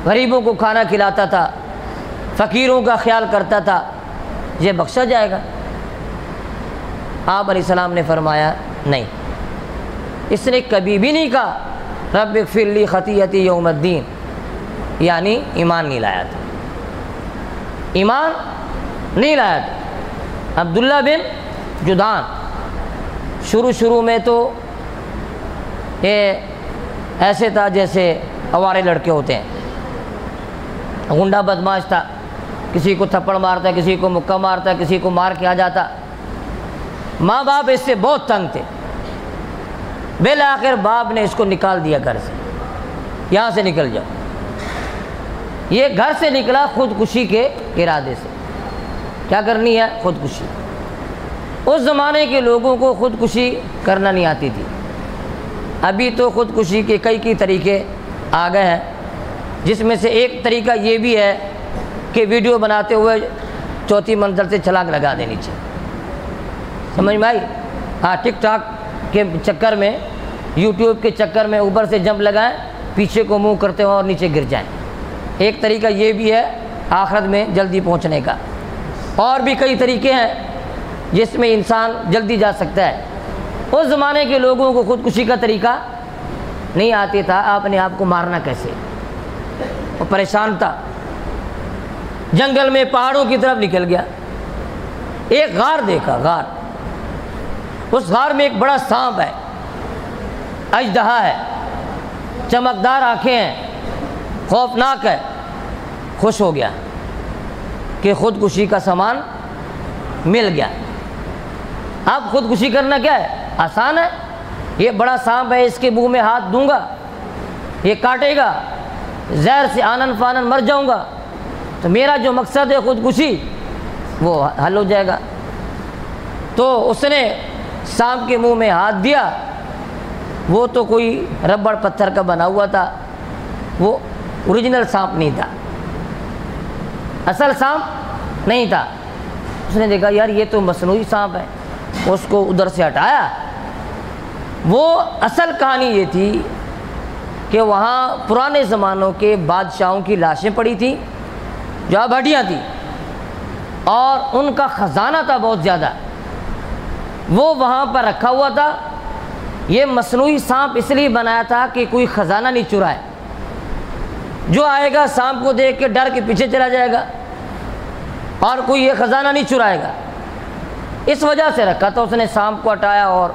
غریبوں کو کھانا کھلاتا تھا، فقیروں کا خیال کرتا تھا، یہ بخشا جائے گا؟ آپ علیہ السلام نے فرمایا نہیں، اس نے کبھی بھی نہیں کہا رب اغفر لی خطیئتی یوم الدین، یعنی ایمان نہیں لایا تھا، ایمان نہیں لایا تھا۔ عبداللہ بن جدعان شروع میں تو یہ ایسے تھا جیسے آوارے لڑکے ہوتے ہیں، غنڈہ بدماش تھا، کسی کو تھپڑ مارتا، کسی کو مکہ مارتا، کسی کو مار کے آ جاتا۔ ماں باپ اس سے بہت تنگ تھے، بالآخر باپ نے اس کو نکال دیا گھر سے، یہاں سے نکل جاؤ۔ یہ گھر سے نکلا خودکشی کے ارادے سے، کیا کرنی ہے؟ خودکشی۔ اس زمانے کے لوگوں کو خودکشی کرنا نہیں آتی تھی، ابھی تو خودکشی کے کئی طریقے آ گئے ہیں، جس میں سے ایک طریقہ یہ بھی ہے کہ ویڈیو بناتے ہوئے چوتھی منزل سے چھلانگ لگا دینی چاہیے، سمجھ میں آئی؟ ہاں، ٹک ٹاک کے چکر میں، یوٹیوب کے چکر میں اوپر سے جمپ لگائیں، پیچھے کو منہ کرتے ہوئے اور نیچے گر جائیں۔ ایک طریقہ یہ بھی ہے آخرت میں جلدی پہنچنے کا، اور بھی کئی طریقے ہیں جس میں انسان جلدی جا سکتا ہے۔ اس زمانے کے لوگوں کو خودکشی کا طریقہ نہیں آتی تھا، اپنے آپ کو مارنا کیسے، وہ پریشان تھا، جنگل میں پہاڑوں کی طرف نکل گیا، ایک غار دیکھا، غار، اس غار میں ایک بڑا سانپ ہے، اژدہا ہے، چمکدار آنکھیں ہیں، خوفناک ہے۔ خوش ہو گیا کہ خودکشی کا سامان مل گیا۔ اب خودکشی کرنا کیا ہے؟ آسان ہے، یہ بڑا سانپ ہے، اس کے منہ میں ہاتھ دوں گا، یہ کاٹے گا، زہر سے آنن فانن مر جاؤں گا، تو میرا جو مقصد ہے خودکشی وہ حل ہو جائے گا۔ تو اس نے سانپ کے منہ میں ہاتھ دیا، وہ تو کوئی ربڑ پتھر کا بنا ہوا تھا، وہ اوریجنل سانپ نہیں تھا، اصل سانپ نہیں تھا۔ اس نے دیکھا یار یہ تو مصنوعی سانپ ہے، اس کو ادھر سے ہٹایا۔ وہ اصل کہانی یہ تھی کہ وہاں پرانے زمانوں کے بادشاہوں کی لاشیں پڑی تھیں جو اب ہڈیاں تھیں، اور ان کا خزانہ تھا بہت زیادہ، وہ وہاں پر رکھا ہوا تھا۔ یہ مصنوعی سانپ اس لیے بنایا تھا کہ کوئی خزانہ نہیں چرائے، جو آئے گا سانپ کو دیکھ کے ڈر کے پیچھے چلا جائے گا، اور کوئی یہ خزانہ نہیں چرائے گا، اس وجہ سے رکھا تھا۔ اس نے سانپ کو ہٹایا اور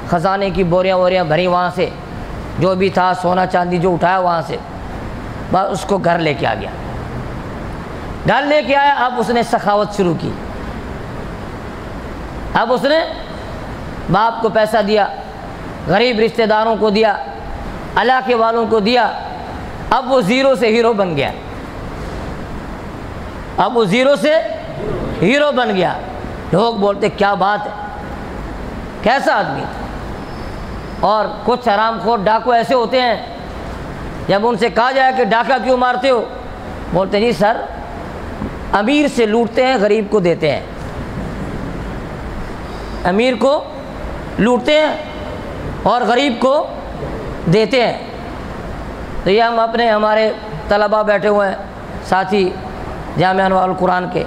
خزانے کی بوریاں بھری، وہاں سے جو بھی تھا سونا چاندی جو اٹھایا وہاں سے، بس اس کو گھر لے کے آ گیا۔ گھر لے کے آیا، اب اس نے سخاوت شروع کی، اب اس نے باپ کو پیسہ دیا، غریب رشتہ داروں کو دیا، علاقے والوں کو دیا۔ اب وہ زیرو سے ہیرو بن گیا، اب وہ زیرو سے ہیرو بن گیا۔ لوگ بولتے کیا بات ہے، کیسا آدمی تھا۔ اور کچھ حرام خور ڈاکو ایسے ہوتے ہیں، جب ان سے کہا جائے کہ ڈاکہ کیوں مارتے ہو، بولتے جی سر امیر سے لوٹتے ہیں، غریب کو دیتے ہیں، امیر کو لوٹتے ہیں اور غریب کو دیتے ہیں۔ تو یہ ہم ہمارے طلباء بیٹھے ہوئے ہیں، ساتھی جامعہ انوار القرآن کے،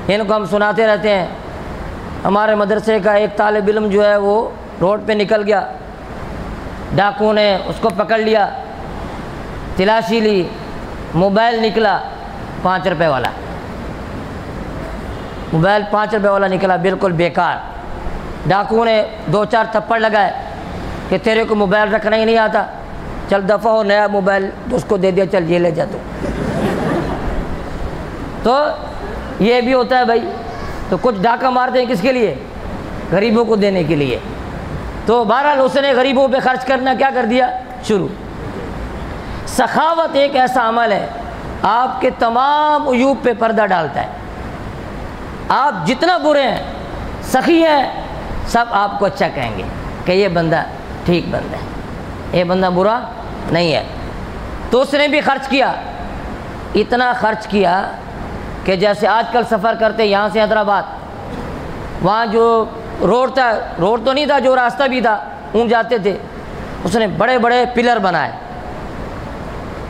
ان کو ہم سناتے رہتے ہیں۔ ہمارے مدرسے کا ایک طالب علم جو ہے وہ روڈ پہ نکل گیا، ڈاکو نے اس کو پکڑ لیا، تلاشی لی، موبائل نکلا 5 روپے والا، موبائل 5 روپے والا نکلا، بالکل بیکار۔ ڈاکو نے 2-4 تھپڑ لگائے کہ تیرے کو موبائل رکھنا ہی نہیں آتا، چل دفعہ ہو، نیا موبائل تو اس کو دے دیا، چل یہ لے جا تو یہ بھی ہوتا ہے بھائی۔ تو کچھ ڈاکہ مارتے ہیں کس کے لیے؟ غریبوں کو دینے کے لیے۔ تو بہرحال اس نے غریبوں پہ خرچ کرنا کیا کر دیا شروع۔ سخاوت ایک ایسا عمل ہے آپ کے تمام عیوب پہ پردہ ڈالتا ہے. آپ جتنا برے ہیں، سخی ہیں، سب آپ کو اچھا کہیں گے کہ یہ بندہ ٹھیک بندہ ہے، یہ بندہ برا نہیں ہے. تو اس نے بھی خرچ کیا، اتنا خرچ کیا کہ جیسے آج کل سفر کرتے یہاں سے حیدرآباد، وہاں جو روڈ تھا، روڈ تو نہیں تھا، جو راستہ بھی تھا، اونٹ جاتے تھے. اس نے بڑے بڑے پلر بنائے،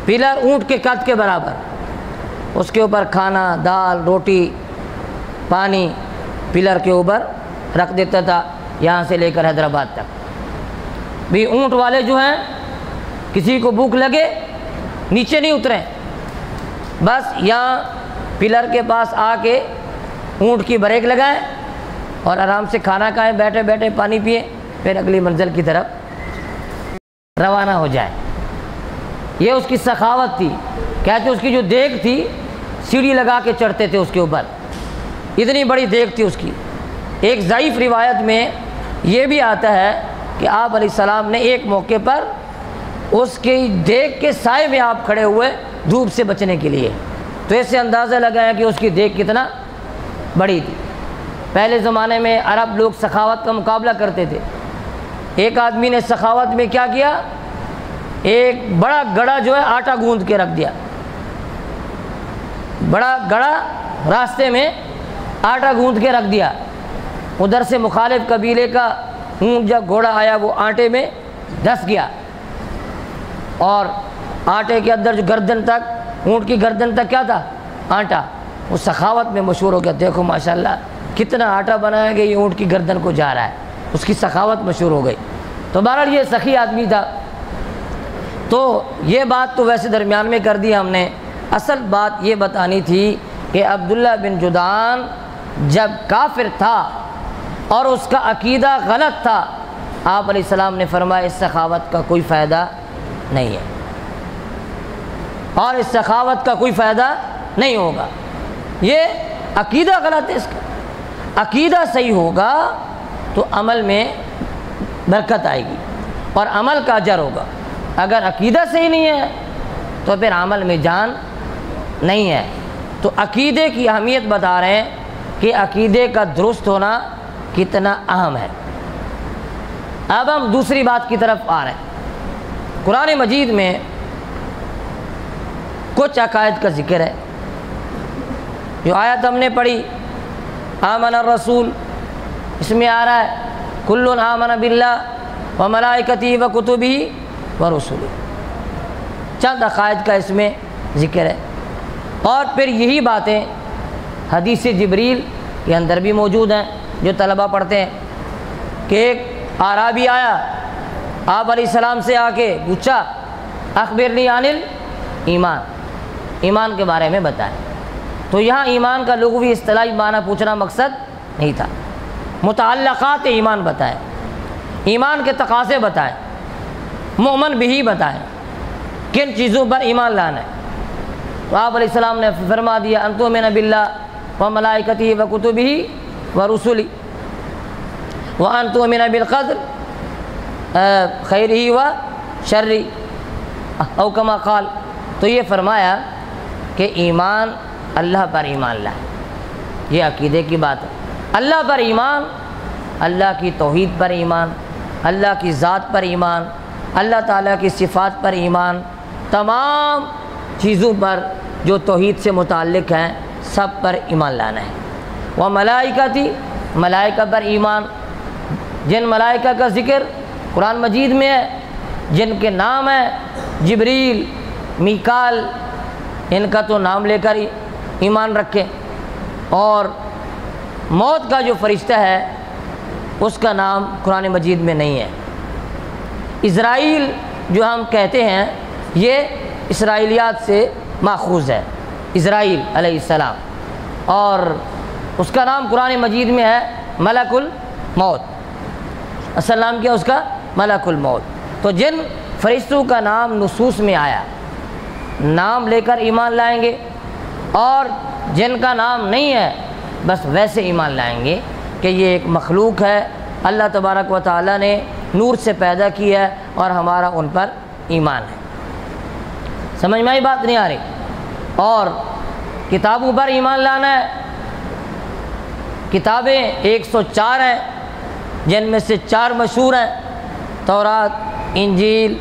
پلر اونٹ کے قد کے برابر. اس کے اوپر کھانا، دال، روٹی، پانی پلر کے اوپر رکھ دیتا تھا، یہاں سے لے کر حیدرآباد تک. بھی اونٹ والے جو ہیں، کسی کو بھوک لگے نیچے نہیں اتریں، بس یہاں پلر کے پاس آ کے اونٹ کی بریک لگائیں اور آرام سے کھانا کھائیں، بیٹھے بیٹھے پانی پئیں، پھر اگلی منزل کی طرف روانہ ہو جائیں. یہ اس کی سخاوت تھی. کہتے اس کی جو دیگ تھی، سیڑھی لگا کے چڑھتے تھے اس کے اوپر، اتنی بڑی دیگ تھی اس کی. ایک ضعیف روایت میں یہ بھی آتا ہے کہ آپ علیہ السلام نے ایک موقع پر اس کی دیگ کے سائے میں آپ کھڑے ہوئے دھوپ سے بچنے کے لیے. تو اس سے اندازہ لگایا کہ اس کی دیگ کتنا بڑی تھی. پہلے زمانے میں عرب لوگ سخاوت کا مقابلہ کرتے تھے. ایک آدمی نے سخاوت میں کیا کیا، ایک بڑا گڑا جو ہے آٹا گوندھ کے رکھ دیا. بڑا گڑا راستے میں آٹا گوندھ کے رکھ دیا. ادھر سے مخالف قبیلے کا اونٹ جب گھوڑا آیا وہ آٹے میں دھس گیا، اور آٹے کے اندر جو گردن تک، اونٹ کی گردن تک کیا تھا، آٹا. وہ سخاوت میں مشہور ہو گیا. دیکھو ماشاءاللہ کتنا آٹا بنایا گیا، یہ اونٹ کی گردن کو جا رہا ہے. اس کی سخاوت مشہور ہو گئی. تو بہرحال یہ سخی آدمی تھا. تو یہ بات تو ویسے درمیان میں کر دی ہم نے. اصل بات یہ بتانی تھی کہ عبداللہ بن جدعان جب کافر تھا اور اس کا عقیدہ غلط تھا، آپ علیہ السلام نے فرمایا اس سخاوت کا کوئی فائدہ نہیں ہے، اور اس سخاوت کا کوئی فائدہ نہیں ہوگا. یہ عقیدہ غلط ہے. اس کا عقیدہ صحیح ہوگا تو عمل میں برکت آئے گی اور عمل کا اجر ہوگا. اگر عقیدہ صحیح نہیں ہے تو پھر عمل میں جان نہیں ہے. تو عقیدے کی اہمیت بتا رہے ہیں کہ عقیدے کا درست ہونا کتنا اہم ہے. اب ہم دوسری بات کی طرف آ رہے ہیں. قرآن مجید میں کچھ عقائد کا ذکر ہے. جو آیت ہم نے پڑھی آمن الرسول، اس میں آ رہا ہے کل آمن باللہ و ملائکتہ و کتبہ و رسلہ. چند عقائد کا اس میں ذکر ہے. اور پھر یہی باتیں حدیث جبریل کے اندر بھی موجود ہیں جو طلبہ پڑھتے ہیں کہ ایک اعرابی آیا آپ علیہ السلام سے آ کے پوچھا اخبرنی عن الایمان، ایمان کے بارے میں بتائیں. تو یہاں ایمان کا لغوی اصطلاحی معنی پوچھنا مقصد نہیں تھا. متعلقات ایمان بتائیں، ایمان کے تقاضے بتائیں، مومن بھی بتائیں، کن چیزوں پر ایمان لانا ہے. تو آپ علیہ السلام نے فرما دیا ان تؤمن باللہ و ملائکتہ و کتبہ و رسلہ وان تؤمن بالقدر خیرہ و شرہ او کما قال. تو یہ فرمایا کہ ایمان اللہ پر ایمان لائے. یہ عقیدے کی بات ہے. اللہ پر ایمان، اللہ کی توحید پر ایمان، اللہ کی ذات پر ایمان، اللہ تعالیٰ کی صفات پر ایمان، تمام چیزوں پر جو توحید سے متعلق ہیں سب پر ایمان لانا ہے. وہ ملائکتی، ملائکہ پر ایمان، جن ملائکہ کا ذکر قرآن مجید میں ہے، جن کے نام ہیں جبریل، میکال، ان کا تو نام لے کر ایمان رکھیں. اور موت کا جو فرشتہ ہے اس کا نام قرآن مجید میں نہیں ہے. اسرائیل جو ہم کہتے ہیں یہ اسرائیلیات سے ماخوذ ہے، اسرائیل علیہ السلام، اور اس کا نام قرآن مجید میں ہے ملک الموت. اصل نام کیا اس کا؟ ملک الموت. تو جن فرشتوں کا نام نصوص میں آیا نام لے کر ایمان لائیں گے، اور جن کا نام نہیں ہے بس ویسے ایمان لائیں گے کہ یہ ایک مخلوق ہے، اللہ تبارک و تعالیٰ نے نور سے پیدا کی ہے اور ہمارا ان پر ایمان ہے. سمجھ میں آئی بات نہیں آ رہی؟ اور کتابوں پر ایمان لانا ہے، کتابیں 104 ہیں جن میں سے 4 مشہور ہیں، تورات، انجیل،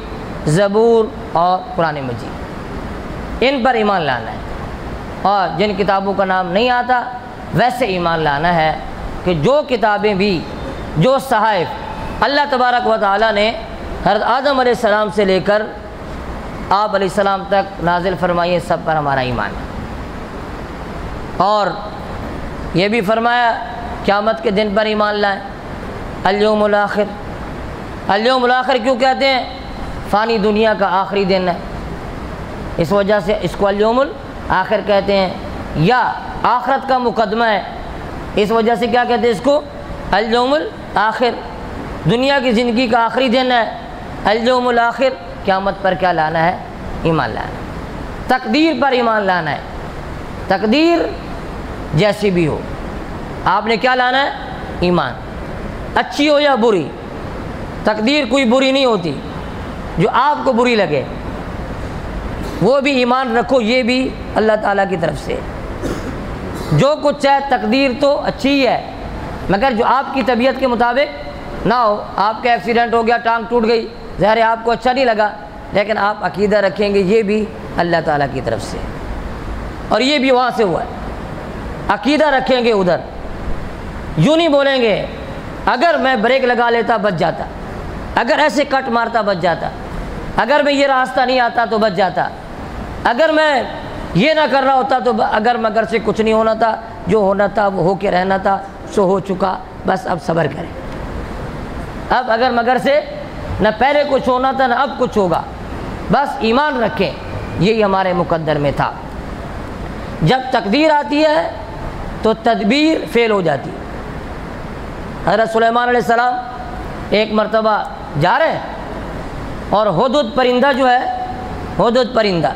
زبور اور قرآن مجید، ان پر ایمان لانا ہے۔ اور جن کتابوں کا نام نہیں آتا ویسے ایمان لانا ہے کہ جو کتابیں بھی، جو صحائف اللہ تبارک و تعالیٰ نے حضرت آدم علیہ السلام سے لے کر آپ علیہ السلام تک نازل فرمائی، سب پر ہمارا ایمان ہے۔ اور یہ بھی فرمایا قیامت کے دن پر ایمان لائیں، الیوم الآخر۔ الیوم الآخر کیوں کہتے ہیں؟ فانی دنیا کا آخری دن ہے، اس وجہ سے اس کو الیوم الآخر کہتے ہیں، یا آخرت کا مقدمہ ہے، اس وجہ سے کیا کہتے ہیں اس کو؟ الیوم الآخر۔ دنیا کی زندگی کا آخری دن ہے الیوم الآخر۔ قیامت پر کیا لانا ہے؟ ایمان لانا ہے۔ تقدیر پر ایمان لانا ہے، تقدیر جیسی بھی ہو آپ نے کیا لانا ہے؟ ایمان، اچھی ہو یا بری، تقدیر کوئی بری نہیں ہوتی، جو آپ کو بری لگے وہ بھی ایمان رکھو، یہ بھی اللہ تعالیٰ کی طرف سے۔ جو کچھ ہے تقدیر تو اچھی ہی ہے، مگر جو آپ کی طبیعت کے مطابق نہ ہو۔ آپ کا ایکسیڈنٹ ہو گیا، ٹانگ ٹوٹ گئی، ظاہر ہے آپ کو اچھا نہیں لگا، لیکن آپ عقیدہ رکھیں گے یہ بھی اللہ تعالیٰ کی طرف سے، اور یہ بھی وہاں سے ہوا ہے۔ عقیدہ رکھیں گے ادھر، یوں نہیں بولیں گے اگر میں بریک لگا لیتا بچ جاتا، اگر ایسے کٹ مارتا بچ جاتا، اگر میں یہ راستہ نہیں آتا تو بچ جاتا، اگر میں یہ نہ کر رہا ہوتا تو اگر مگر سے کچھ نہیں ہونا تھا، جو ہونا تھا وہ ہو کے رہنا تھا، سو ہو چکا، بس اب صبر کریں۔ اب اگر مگر سے نہ پہلے کچھ ہونا تھا نہ اب کچھ ہوگا، بس ایمان رکھیں، یہی ہمارے مقدر میں تھا۔ جب تقدیر آتی ہے تو تدبیر فیل ہو جاتی ہے۔ حضرت سلیمان علیہ السلام ایک مرتبہ جا رہے ہیں اور ہدہد پرندہ جو ہے، ہدہد پرندہ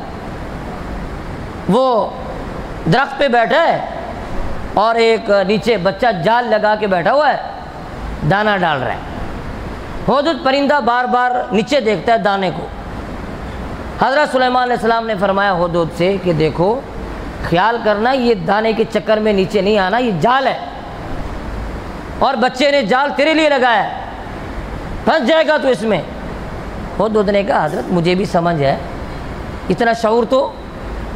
وہ درخت پہ بیٹھا ہے اور ایک نیچے بچہ جال لگا کے بیٹھا ہوا ہے، دانہ ڈال رہا ہے۔ ہدہد پرندہ بار بار نیچے دیکھتا ہے دانے کو۔ حضرت سلیمان علیہ السلام نے فرمایا ہدہد سے کہ دیکھو خیال کرنا، یہ دانے کے چکر میں نیچے نہیں آنا، یہ جال ہے، اور بچے نے جال تیرے لیے لگایا ہے، پھنس جائے گا تو اس میں۔ ہدہد نے کہا حضرت مجھے بھی سمجھ ہے، اتنا شعور تو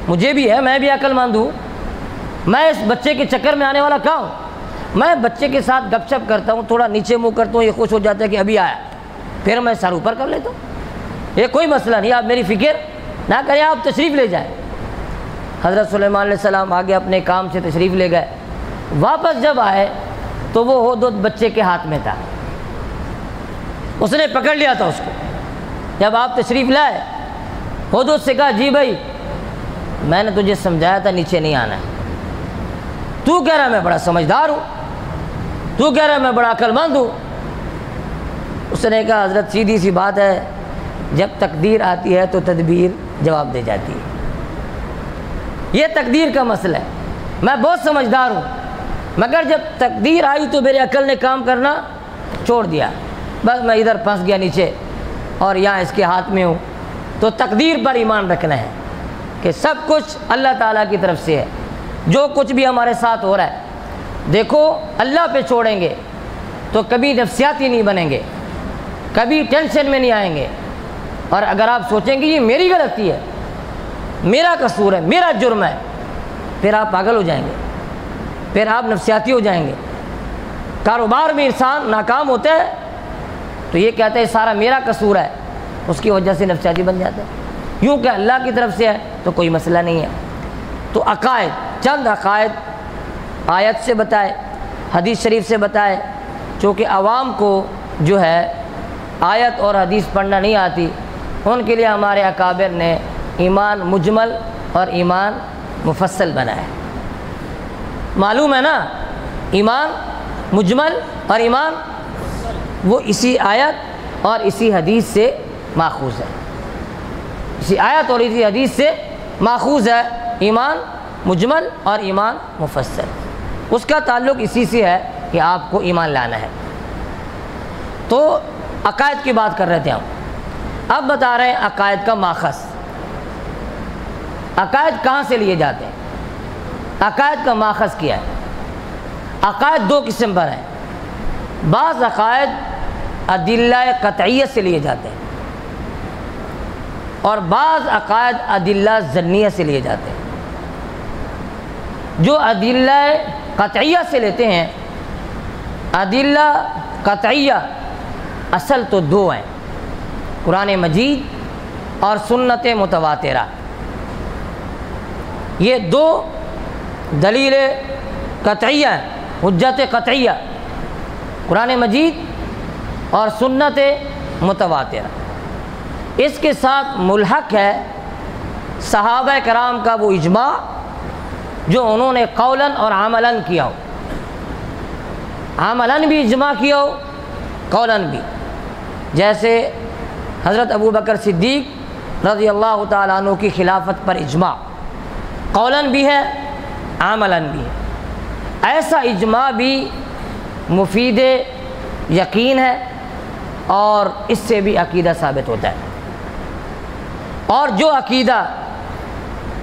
مجھے بھی ہے، میں بھی عقل مند ہوں، میں اس بچے کے چکر میں آنے والا کہاں ہوں؟ میں بچے کے ساتھ گپ شپ کرتا ہوں، تھوڑا نیچے منہ کرتا ہوں، یہ خوش ہو جاتا ہے کہ ابھی آیا، پھر میں سر اوپر کر لیتا ہوں، یہ کوئی مسئلہ نہیں، آپ میری فکر نہ کریں، آپ تشریف لے جائیں۔ حضرت سلیمان علیہ السلام آگے اپنے کام سے تشریف لے گئے۔ واپس جب آئے تو وہ ہدہد بچے کے ہاتھ میں تھا، اس نے پکڑ لیا تھا اس کو۔ جب آپ تشریف لائے، ہدہد سے کہا جی بھائی میں نے تجھے سمجھایا تھا نیچے نہیں آنا ہے، تو کہہ رہا میں بڑا سمجھدار ہوں، تو کہہ رہا میں بڑا عقل مند ہوں۔ اس نے کہا حضرت سیدھی سی بات ہے، جب تقدیر آتی ہے تو تدبیر جواب دے جاتی ہے، یہ تقدیر کا مسئلہ ہے۔ میں بہت سمجھدار ہوں، مگر جب تقدیر آئی تو میرے عقل نے کام کرنا چھوڑ دیا، بس میں ادھر پھنس گیا نیچے اور یہاں اس کے ہاتھ میں ہوں۔ تو تقدیر پر ایمان رکھنا ہے کہ سب کچھ اللہ تعالیٰ کی طرف سے ہے، جو کچھ بھی ہمارے ساتھ ہو رہا ہے دیکھو اللہ پہ چھوڑیں گے تو کبھی نفسیاتی نہیں بنیں گے، کبھی ٹینشن میں نہیں آئیں گے، اور اگر آپ سوچیں گے یہ میری غلطی ہے، میرا قصور ہے، میرا جرم ہے، پھر آپ پاگل ہو جائیں گے، پھر آپ نفسیاتی ہو جائیں گے۔ کاروبار میں انسان ناکام ہوتا ہے تو یہ کہتا ہے سارا میرا قصور ہے، اس کی وجہ سے نفسیاتی بن جاتا ہے۔ یوں کہ اللہ کی طرف سے ہے تو کوئی مسئلہ نہیں ہے۔ تو عقائد، چند عقائد آیت سے بتائے، حدیث شریف سے بتائے، چونکہ عوام کو جو ہے آیت اور حدیث پڑھنا نہیں آتی، ان کے لیے ہمارے اکابر نے ایمان مجمل اور ایمان مفصل بنایا۔ معلوم ہے نا، ایمان مجمل اور ایمان وہ اسی آیت اور اسی حدیث سے ماخوذ ہے، اسی آیت اور اسی حدیث سے ماخوذ ہے ایمان مجمل اور ایمان مفصل، اس کا تعلق اسی سے ہے کہ آپ کو ایمان لانا ہے۔ تو عقائد کی بات کر رہے تھے ہم، اب بتا رہے ہیں عقائد کا ماخذ۔ عقائد کہاں سے لیے جاتے ہیں؟ عقائد کا ماخذ کیا ہے؟ عقائد دو قسم پر ہیں۔ بعض عقائد ادلہ قطعیہ سے لیے جاتے ہیں اور بعض عقائد ادلہ ظنیہ سے لیے جاتے ہیں۔ جو ادلہ قطعیہ سے لیتے ہیں، ادلہ قطعیہ اصل تو دو ہیں، قرآن مجید اور سنت متواترہ۔ یہ دو دلیل قطعیہ ہیں، حجت قطعیہ، قرآن مجید اور سنت متواترہ۔ اس کے ساتھ ملحق ہے صحابہ کرام کا وہ اجماع جو انہوں نے قولاً اور عملاً کیا ہو، عملاً بھی اجماع کیا ہو، قولاً بھی، جیسے حضرت ابو بکر صدیق رضی اللہ تعالیٰ عنہ کی خلافت پر اجماع قولاً بھی ہے، عملاً بھی ہے۔ ایسا اجماع بھی مفید یقین ہے اور اس سے بھی عقیدہ ثابت ہوتا ہے۔ اور جو عقیدہ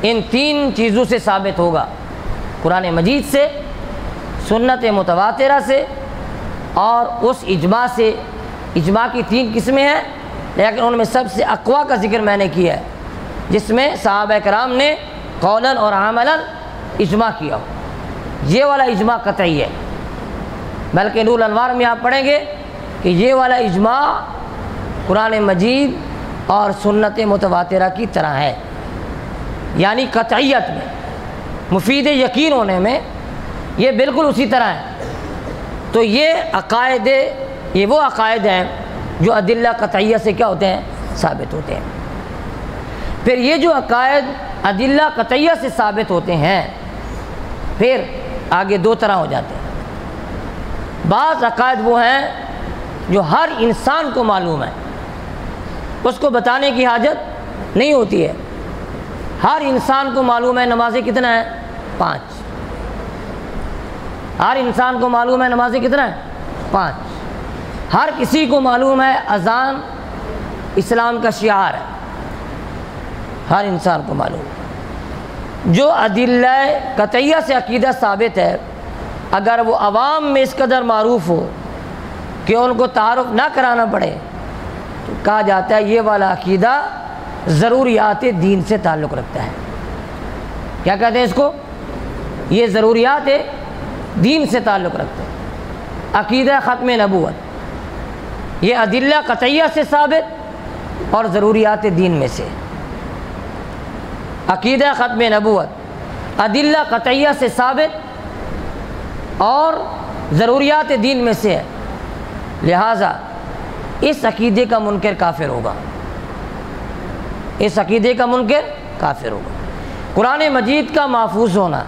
ان تین چیزوں سے ثابت ہوگا، قرآن مجید سے، سنت متواترہ سے اور اس اجماع سے، اجماع کی تین قسمیں ہیں لیکن ان میں سب سے اقویٰ کا ذکر میں نے کیا ہے، جس میں صحابہ کرام نے قولاً اور عملاً اجماع کیا ہو، یہ والا اجماع قطعی ہے۔ بلکہ نور الانوار میں آپ پڑھیں گے کہ یہ والا اجماع قرآن مجید اور سنت متواترہ کی طرح ہے، یعنی قطعیت میں، مفید یقین ہونے میں یہ بالکل اسی طرح ہے۔ تو یہ عقائد، یہ وہ عقائد ہیں جو ادلہ قطعیہ سے کیا ہوتے ہیں؟ ثابت ہوتے ہیں۔ پھر یہ جو عقائد ادلہ قطعیہ سے ثابت ہوتے ہیں، پھر آگے دو طرح ہو جاتے ہیں۔ بعض عقائد وہ ہیں جو ہر انسان کو معلوم ہے، اس کو بتانے کی حاجت نہیں ہوتی ہے۔ ہر انسان کو معلوم ہے نمازیں کتنا ہے؟ 5۔ ہر انسان کو معلوم ہے نمازیں کتنا ہے؟ 5۔ ہر کسی کو معلوم ہے اذان اسلام کا شعار ہے، ہر انسان کو معلوم ہے۔ جو ادلہ قطعیہ سے عقیدہ ثابت ہے، اگر وہ عوام میں اس قدر معروف ہو کہ ان کو تعارف نہ کرانا پڑے تو کہا جاتا ہے یہ والا عقیدہ ضروریات دین سے تعلق رکھتا ہے۔ کیا کہتے ہیں اس کو؟ یہ ضروریات دین سے تعلق رکھتا ہے۔ عقیدہ ختم نبوت یہ ادلہ قطعیہ سے ثابت اور ضروریات دین میں سے۔ عقیدہ ختم نبوت ادلہ قطعیہ سے ثابت اور ضروریات دین میں سے ہے، لہٰذا اس عقیدے کا منکر کافر ہوگا، اس عقیدے کا منکر کافر ہوگا۔ قرآن مجید کا محفوظ ہونا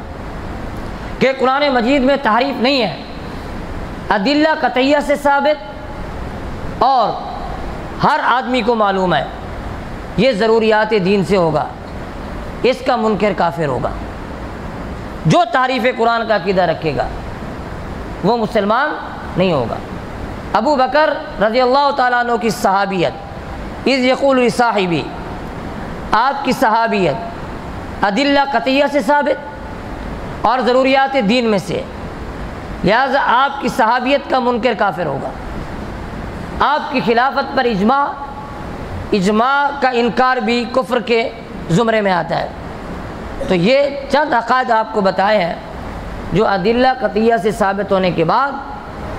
کہ قرآن مجید میں تحریف نہیں ہے، ادلہ قطعیہ سے ثابت اور ہر آدمی کو معلوم ہے، یہ ضروریات دین سے ہوگا، اس کا منکر کافر ہوگا۔ جو تحریف قرآن کا عقیدہ رکھے گا وہ مسلمان نہیں ہوگا۔ ابو بکر رضی اللہ تعالیٰ عنہ کی صحابیت، اذ یقول لصاحبی، آپ کی صحابیت ادلہ قطعیہ سے ثابت اور ضروریات دین میں سے، لہذا آپ کی صحابیت کا منکر کافر ہوگا۔ آپ کی خلافت پر اجماع کا انکار بھی کفر کے زمرے میں آتا ہے۔ تو یہ چند عقائد آپ کو بتائے ہیں جو ادلہ قطعیہ سے ثابت ہونے کے بعد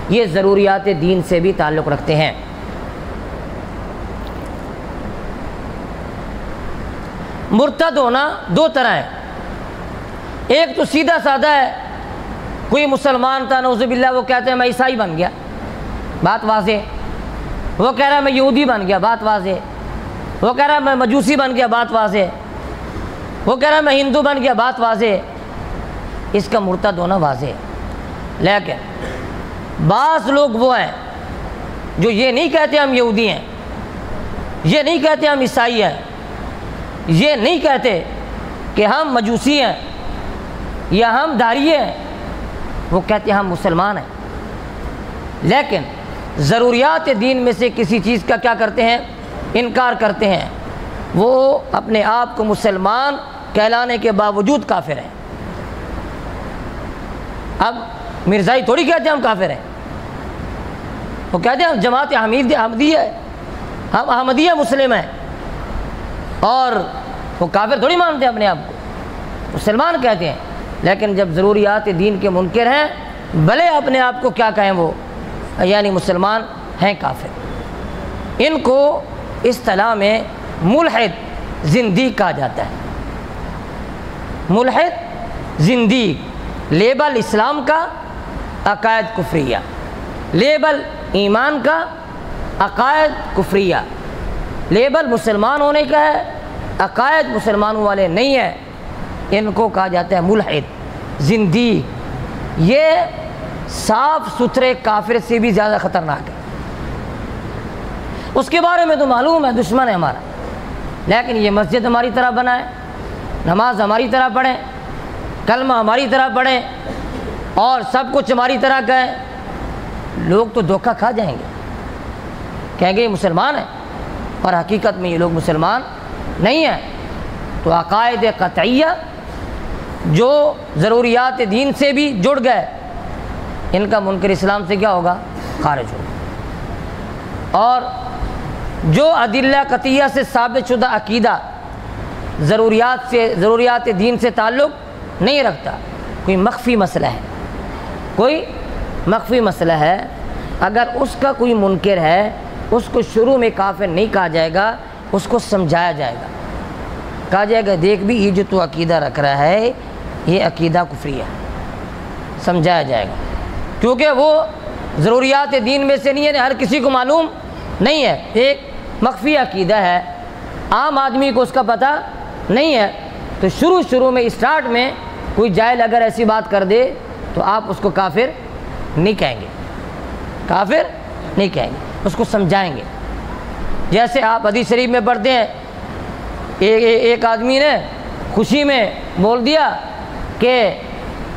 یہ ضروریات دین سے بھی تعلق رکھتے ہیں۔ مرتد ہونا دو طرح ہے، ایک تو سیدھا سادہ ہے، کوئی مسلمان تھا نعوذ باللہ، وہ کہتے ہیں میں عیسائی بن گیا، بات واضح۔ وہ کہہ رہا ہے میں یہودی بن گیا، بات واضح۔ وہ کہہ رہا ہے میں مجوسی بن گیا، بات واضح۔ وہ کہہ رہا ہے میں ہندو بن گیا، بات واضح۔ اس کا مرتد ہونا واضح ہے۔ لیکن بعض لوگ وہ ہیں جو یہ نہیں کہتے ہم یہودی ہیں، یہ نہیں کہتے ہم عیسائی ہیں، یہ نہیں کہتے کہ ہم مجوسی ہیں یا ہم داریے ہیں، وہ کہتے ہیں ہم مسلمان ہیں، لیکن ضروریات دین میں سے کسی چیز کا کیا کرتے ہیں؟ انکار کرتے ہیں۔ وہ اپنے آپ کو مسلمان کہلانے کے باوجود کافر ہیں۔ اب مرزائی تھوڑی کہتے ہیں ہم کافر ہیں، وہ کہتے ہیں ہم جماعت احمدیہ ہے، ہم احمدیہ مسلم ہیں، اور وہ کافر تھوڑی مانتے ہیں اپنے آپ کو، مسلمان کہتے ہیں۔ لیکن جب ضروریات دین کے منکر ہیں، بھلے اپنے آپ کو کیا کہیں، وہ یعنی مسلمان ہیں کافر۔ ان کو اصطلاح میں ملحد زندیق کہا جاتا ہے۔ ملحد زندیق، لیبل اسلام کا، عقائد کفریہ، لیبل ایمان کا، عقائد کفریہ، لیبل مسلمان ہونے کا ہے، عقائد مسلمانوں والے نہیں ہیں، ان کو کہا جاتا ہے ملحد زندیق۔ یہ صاف ستھرے کافر سے بھی زیادہ خطرناک ہے۔ اس کے بارے میں تو معلوم ہے دشمن ہے ہمارا، لیکن یہ مسجد ہماری طرح بنائے، نماز ہماری طرح پڑھیں، کلمہ ہماری طرح پڑھیں، اور سب کچھ ہماری طرح کہیں، لوگ تو دھوکہ کھا جائیں گے، کہیں گے یہ مسلمان ہیں، اور حقیقت میں یہ لوگ مسلمان نہیں ہیں۔ تو عقائد قطعیہ جو ضروریات دین سے بھی جڑ گئے، ان کا منکر اسلام سے کیا ہوگا؟ خارج ہوگا۔ اور جو ادلہ قطعیہ سے ثابت شدہ عقیدہ ضروریات دین سے تعلق نہیں رکھتا، کوئی مخفی مسئلہ ہے، کوئی مخفی مسئلہ ہے، اگر اس کا کوئی منکر ہے، اس کو شروع میں کافر نہیں کہا جائے گا، اس کو سمجھایا جائے گا، کہا جائے گا دیکھ بھی یہ جو تو عقیدہ رکھ رہا ہے یہ عقیدہ کفری ہے، سمجھایا جائے گا، کیونکہ وہ ضروریات دین میں سے نہیں ہے، ہر کسی کو معلوم نہیں ہے، ایک مخفی عقیدہ ہے، عام آدمی کو اس کا پتہ نہیں ہے۔ تو شروع میں اسٹارٹ میں کوئی جاہل اگر ایسی بات کر دے تو آپ اس کو کافر نہیں کہیں گے، کافر نہیں کہیں گے، اس کو سمجھائیں گے۔ جیسے آپ حدیث شریف میں پڑھتے ہیں، ایک آدمی نے خوشی میں بول دیا کہ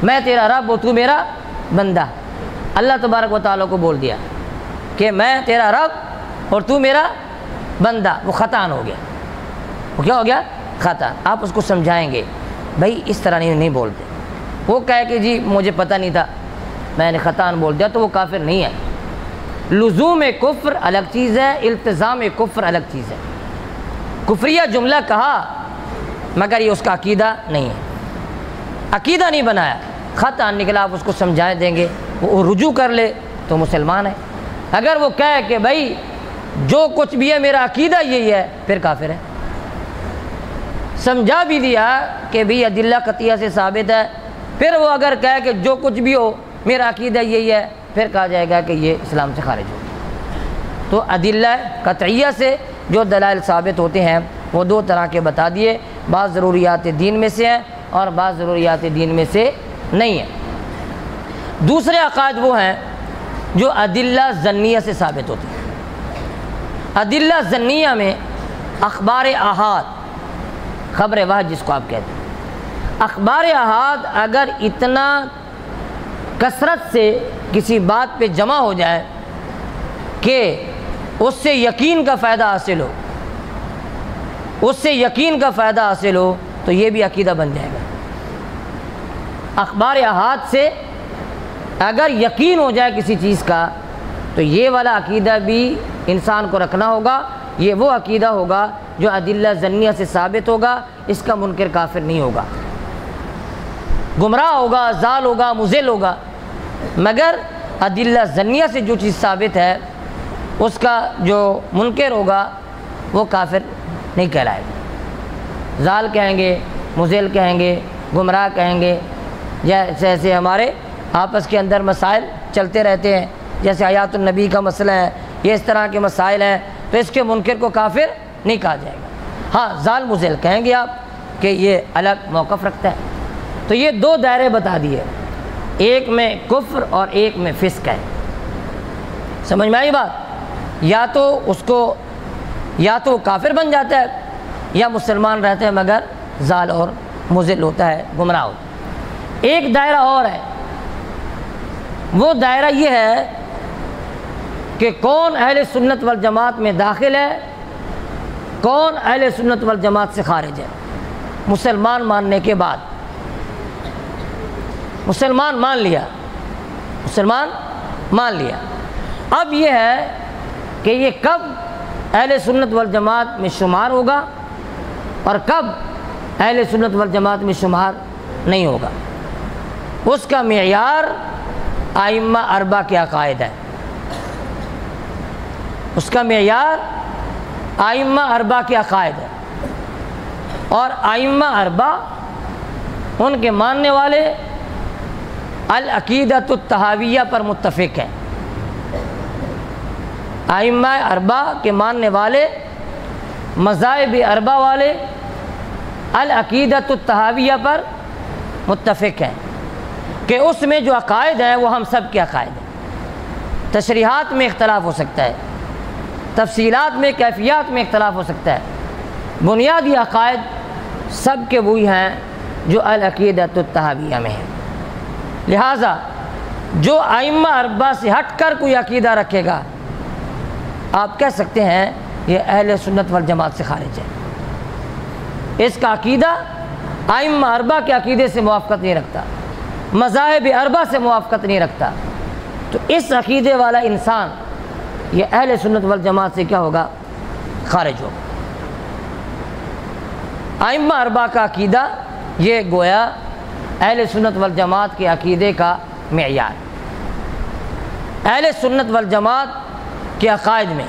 میں تیرا رب اور تو میرا بندہ، اللہ تبارک و تعالیٰ کو بول دیا کہ میں تیرا رب اور تو میرا بندہ، وہ خطا ہو گیا، وہ کیا ہو گیا؟ خطا۔ آپ اس کو سمجھائیں گے بھائی اس طرح نہیں بولتے، وہ کہے کہ جی مجھے پتہ نہیں تھا میں نے خطا بول دیا، تو وہ کافر نہیں ہے۔ لزوم کفر الگ چیز ہے، التزام کفر الگ چیز ہے۔ کفریہ جملہ کہا مگر یہ اس کا عقیدہ نہیں ہے، عقیدہ نہیں بنایا، خطا نکلا، آپ اس کو سمجھائے دیں گے، وہ رجوع کر لے تو مسلمان ہے۔ اگر وہ کہے کہ بھائی جو کچھ بھی ہے میرا عقیدہ یہی ہے، پھر کافر ہے۔ سمجھا بھی دیا کہ بھئی ادلہ قطعیہ سے ثابت ہے، پھر وہ اگر کہے کہ جو کچھ بھی ہو میرا عقیدہ یہی ہے، پھر کہا جائے گا کہ یہ اسلام سے خارج ہو۔ تو ادلہ قطعیہ سے جو دلائل ثابت ہوتے ہیں وہ دو طرح کے بتا دیے، بعض ضروریات دین میں سے ہیں اور بعض ضروریات دین میں سے نہیں ہیں۔ دوسرے عقائد وہ ہیں جو ادلہ ظنیہ سے ثابت ہوتے ہیں۔ ادلہ ظنیہ میں اخبار احاد، خبر واحد جس کو آپ کہتے ہیں، اخبار احاد اگر اتنا کثرت سے کسی بات پہ جمع ہو جائے کہ اس سے یقین کا فائدہ حاصل ہو، اس سے یقین کا فائدہ حاصل ہو تو یہ بھی عقیدہ بن جائے گا۔ اخبار احاد سے اگر یقین ہو جائے کسی چیز کا تو یہ والا عقیدہ بھی انسان کو رکھنا ہوگا، یہ وہ عقیدہ ہوگا جو ادلہ ظنیہ سے ثابت ہوگا، اس کا منکر کافر نہیں ہوگا، گمراہ ہوگا، ضال ہوگا، مضل ہوگا، مگر ادلہ ظنیہ سے جو چیز ثابت ہے اس کا جو منکر ہوگا وہ کافر نہیں کہلائے گا۔ ضال کہیں گے، مضل کہیں گے، گمراہ کہیں گے، جیسے ہمارے آپس کے اندر مسائل چلتے رہتے ہیں، جیسے حیات النبی کا مسئلہ ہے، یہ اس طرح کے مسائل ہیں، تو اس کے منکر کو کافر نہیں کہا جائے گا۔ ہاں ضال مضل کہیں گے آپ کہ یہ الگ موقف رکھتا ہے۔ تو یہ دو دائرے بتا دیے، ایک میں کفر اور ایک میں فسق ہے۔ سمجھ میں آئی بات؟ یا تو اس کو یا تو کافر بن جاتا ہے یا مسلمان رہتا ہے مگر ضال اور مضل ہوتا ہے، گمراہ ہوتا ہے۔ ایک دائرہ اور ہے، وہ دائرہ یہ ہے کہ کون اہل سنت والجماعت میں داخل ہے، کون اہل سنت والجماعت سے خارج ہے۔ مسلمان ماننے کے بعد، مسلمان مان لیا، مسلمان مان لیا، اب یہ ہے کہ یہ کب اہل سنت والجماعت میں شمار ہوگا اور کب اہل سنت والجماعت میں شمار نہیں ہوگا، اس کا معیار ائمہ اربعہ کے عقائد ہے، اس کا معیار ائمہ اربعہ کے عقائد ہے، اور ائمہ اربعہ ان کے ماننے والے العقیدۃ الطحاویہ پر متفق ہیں، ائمہ اربعہ کے ماننے والے مذاہب اربعہ والے العقیدۃ الطحاویہ پر متفق ہیں کہ اس میں جو عقائد ہیں وہ ہم سب کے عقائد ہیں، تشریحات میں اختلاف ہو سکتا ہے، تفصیلات میں کیفیات میں اختلاف ہو سکتا ہے، بنیادی عقائد سب کے وہی ہیں جو العقیدۃ الطحاویہ میں ہیں۔ لہٰذا جو ائمہ اربعہ سے ہٹ کر کوئی عقیدہ رکھے گا آپ کہہ سکتے ہیں یہ اہل سنت والجماعت سے خارج ہے، اس کا عقیدہ ائمہ اربعہ کے عقیدے سے موافقت نہیں رکھتا، مذاہب اربعہ سے موافقت نہیں رکھتا، تو اس عقیدے والا انسان یہ اہل سنت والجماعت سے کیا ہوگا؟ خارج ہوگا۔ ائمہ اربعہ کا عقیدہ یہ گویا اہل سنت والجماعت کے عقیدے کا معیار، اہل سنت والجماعت کے عقائد میں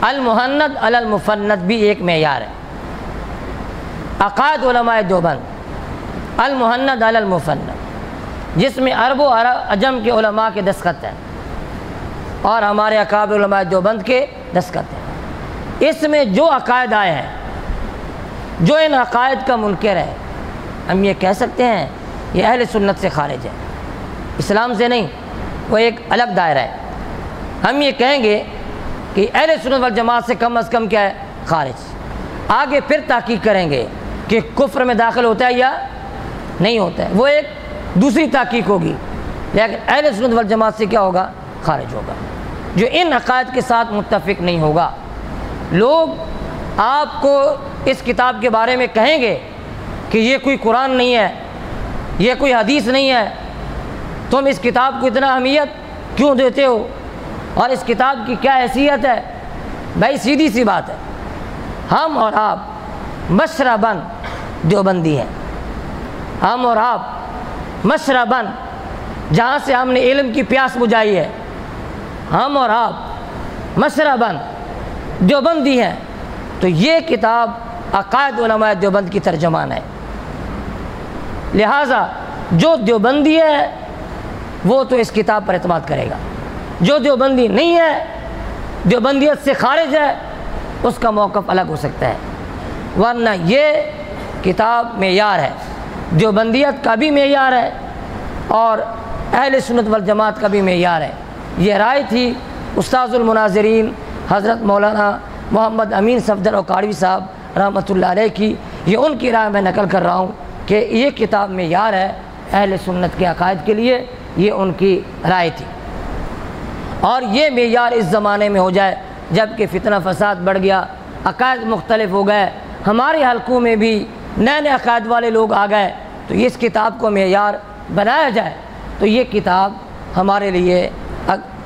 المحند علی المفند بھی ایک معیار ہے، عقائد علماء دیوبند المحند علی المفند، جس میں عرب و عجم کے علماء کے دستخط ہیں اور ہمارے اکابر علماء دیوبند کے دستخط ہیں، اس میں جو عقائد آئے ہیں، جو ان عقائد کا منکر ہے ہم یہ کہہ سکتے ہیں یہ اہل سنت سے خارج ہے، اسلام سے نہیں، وہ ایک الگ دائرہ ہے، ہم یہ کہیں گے کہ اہل سنت والجماعت سے کم از کم کیا ہے؟ خارج۔ آگے پھر تحقیق کریں گے کہ کفر میں داخل ہوتا ہے یا نہیں ہوتا ہے، وہ ایک دوسری تحقیق ہوگی، لیکن اہل سنت والجماعت سے کیا ہوگا؟ خارج ہوگا، جو ان عقائد کے ساتھ متفق نہیں ہوگا۔ لوگ آپ کو اس کتاب کے بارے میں کہیں گے کہ یہ کوئی قرآن نہیں ہے، یہ کوئی حدیث نہیں ہے، تم اس کتاب کو اتنا اہمیت کیوں دیتے ہو اور اس کتاب کی کیا حیثیت ہے؟ بھائی سیدھی سی بات ہے، ہم اور آپ مشرباً دیوبندی ہیں، ہم اور آپ مشرباً جہاں سے ہم نے علم کی پیاس بجھائی ہے، ہم اور آپ مشرباً دیوبندی ہیں، تو یہ کتاب عقائد علماء دیوبند کی ترجمان ہے، لہٰذا جو دیوبندی ہے وہ تو اس کتاب پر اعتماد کرے گا، جو دیوبندی نہیں ہے، دیوبندیت سے خارج ہے، اس کا موقف الگ ہو سکتا ہے، ورنہ یہ کتاب معیار ہے، دیوبندیت کا بھی معیار ہے اور اہل سنت والجماعت کا بھی معیار ہے۔ یہ رائے تھی استاذ المناظرین حضرت مولانا محمد امین صفدر اوکاڑوی صاحب رحمۃ اللہ علیہ کی، یہ ان کی رائے میں نقل کر رہا ہوں کہ یہ کتاب معیار ہے اہل سنت کے عقائد کے لیے، یہ ان کی رائے تھی، اور یہ معیار اس زمانے میں ہو جائے جب کہ فتنہ فساد بڑھ گیا، عقائد مختلف ہو گئے، ہمارے حلقوں میں بھی نئے نئے عقائد والے لوگ آ گئے، تو اس کتاب کو معیار بنایا جائے تو یہ کتاب ہمارے لیے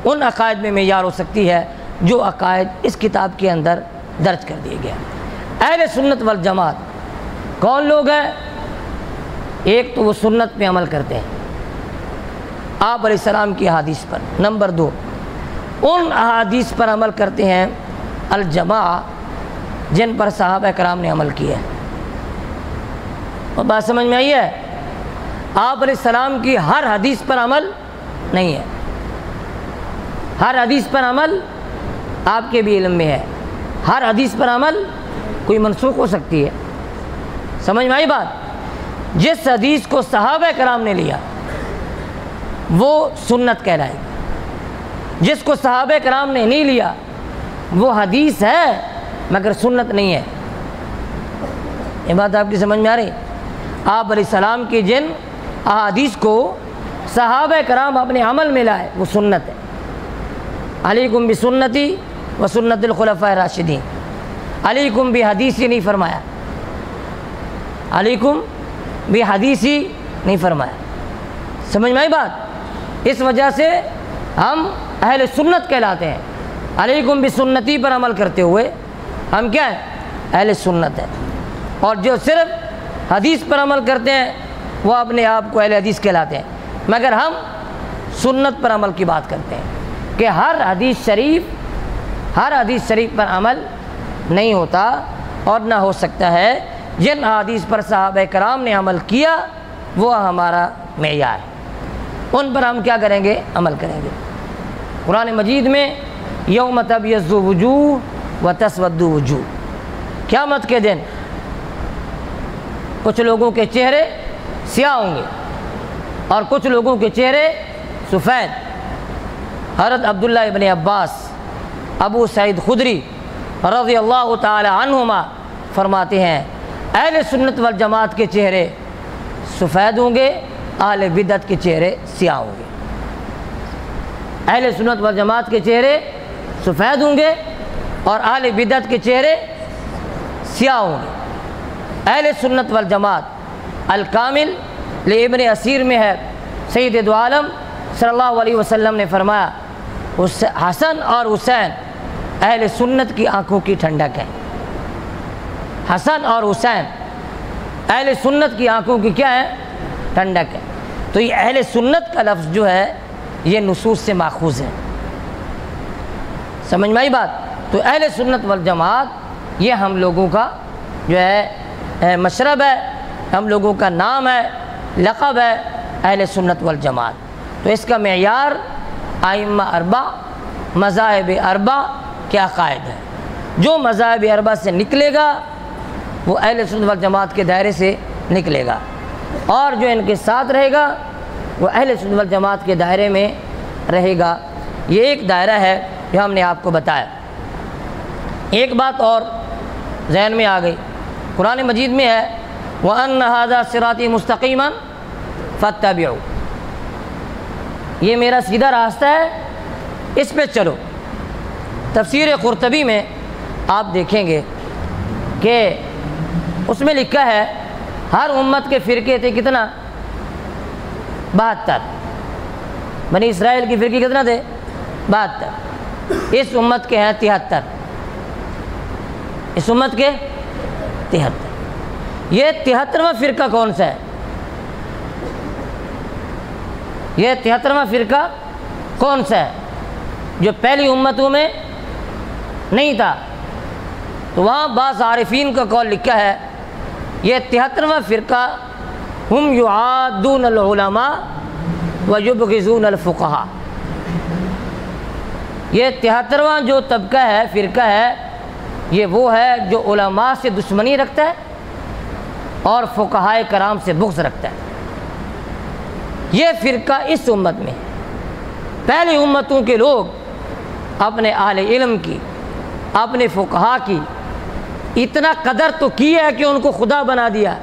ان عقائد میں معیار ہو سکتی ہے جو عقائد اس کتاب کے اندر درج کر دیے گئے۔ اہل سنت والجماعت کون لوگ ہیں؟ ایک تو وہ سنت پہ عمل کرتے ہیں، آپ علیہ السلام کی احادیث پر، نمبر دو ان احادیث پر عمل کرتے ہیں الجماعہ جن پر صحابہ کرام نے عمل کیا ہے، اور بات سمجھ میں آئی ہے؟ آپ علیہ السلام کی ہر حدیث پر عمل نہیں ہے، ہر حدیث پر عمل آپ کے بھی علم میں ہے، ہر حدیث پر عمل کوئی منسوخ ہو سکتی ہے، سمجھ میں آئی بات؟ جس حدیث کو صحابہ کرام نے لیا وہ سنت کہلائے گی، جس کو صحابہ کرام نے نہیں لیا وہ حدیث ہے مگر سنت نہیں ہے۔ یہ بات آپ کی سمجھ میں آ رہی؟ آپ علیہ السلام کی جن احادیث کو صحابہ کرام اپنے عمل میں لائے وہ سنت ہے، علیکم بسنتی و سنت الخلفاء الراشدین، علیکم بحدیثی نہیں فرمایا، علیکم بھی حدیثی نہیں فرمایا۔ سمجھ میں آئی بات؟ اس وجہ سے ہم اہل سنت کہلاتے ہیں۔ علیکم بھی سنتی پر عمل کرتے ہوئے ہم کیا ہیں؟ اہل سنت ہیں۔ اور جو صرف حدیث پر عمل کرتے ہیں وہ اپنے آپ کو اہل حدیث کہلاتے ہیں، مگر ہم سنت پر عمل کی بات کرتے ہیں کہ ہر حدیث شریف پر عمل نہیں ہوتا اور نہ ہو سکتا ہے۔ جن حدیث پر صحابہ کرام نے عمل کیا وہ ہمارا معیار ہے، ان پر ہم کیا کریں گے؟ عمل کریں گے۔ قرآن مجید میں یوم تبیض وجوہ و تسود وجوہ، قیامت کے دن کچھ لوگوں کے چہرے سیاہ ہوں گے اور کچھ لوگوں کے چہرے سفید۔ حضرت عبداللہ ابن عباس، ابو سعید خدری رضی اللہ تعالی عنہما فرماتے ہیں اہل سنت والجماعت کے چہرے سفید ہوں گے، اہل بدعت کے چہرے سیاہ ہوں گے۔ اہل سنت والجماعت کے چہرے سفید ہوں گے اور اہل بدعت کے چہرے سیاہ ہوں گے۔ اہل سنت والجماعت الکامل لابن اسیر میں ہے، سید دو عالم صلی اللہ علیہ وسلم نے فرمایا حسن اور حسین اہل سنت کی آنکھوں کی ٹھنڈک ہے۔ حسن اور حسین اہل سنت کی آنکھوں کی کیا ہے؟ ٹھنڈک ہے۔ تو یہ اہل سنت کا لفظ جو ہے یہ نصوص سے ماخوذ ہے۔ سمجھ میں آئی بات؟ تو اہل سنت والجماعت یہ ہم لوگوں کا جو ہے مشرب ہے، ہم لوگوں کا نام ہے، لقب ہے اہل سنت والجماعت۔ تو اس کا معیار ائمہ اربع، مذاہب اربع کے عقائد ہے۔ جو مذاہب اربع سے نکلے گا وہ اہل سنت والجماعت کے دائرے سے نکلے گا، اور جو ان کے ساتھ رہے گا وہ اہل سنت والجماعت کے دائرے میں رہے گا۔ یہ ایک دائرہ ہے جو ہم نے آپ کو بتایا۔ ایک بات اور ذہن میں آ گئی، قرآن مجید میں ہے وَأَنَّ هَذَا صِرَاطِي مُسْتَقِيمًا فَاتَّبِعُوا، یہ میرا سیدھا راستہ ہے، اس پہ چلو۔ تفسیر قرطبی میں آپ دیکھیں گے کہ اس میں لکھا ہے ہر امت کے فرقے تھے کتنا؟ 72۔ بنی اسرائیل کی فرقے کتنا تھے؟ 72۔ اس امت کے ہیں 73۔ اس امت کے 73۔ یہ 73واں فرقہ کون سا ہے؟ یہ 73واں فرقہ کون سا ہے جو پہلی امتوں میں نہیں تھا؟ تو وہاں بعض عارفین کا قول لکھا ہے یہ 73واں فرقہ ہم یعادون العلماء ویبغضون الفقہاء، یہ 73واں جو طبقہ ہے، فرقہ ہے، یہ وہ ہے جو علماء سے دشمنی رکھتا ہے اور فقہائے کرام سے بغض رکھتا ہے۔ یہ فرقہ اس امت میں، پہلی امتوں کے لوگ اپنے اہل علم کی، اپنے فقہاء کی اتنا قدر تو کی ہے کہ ان کو خدا بنا دیا،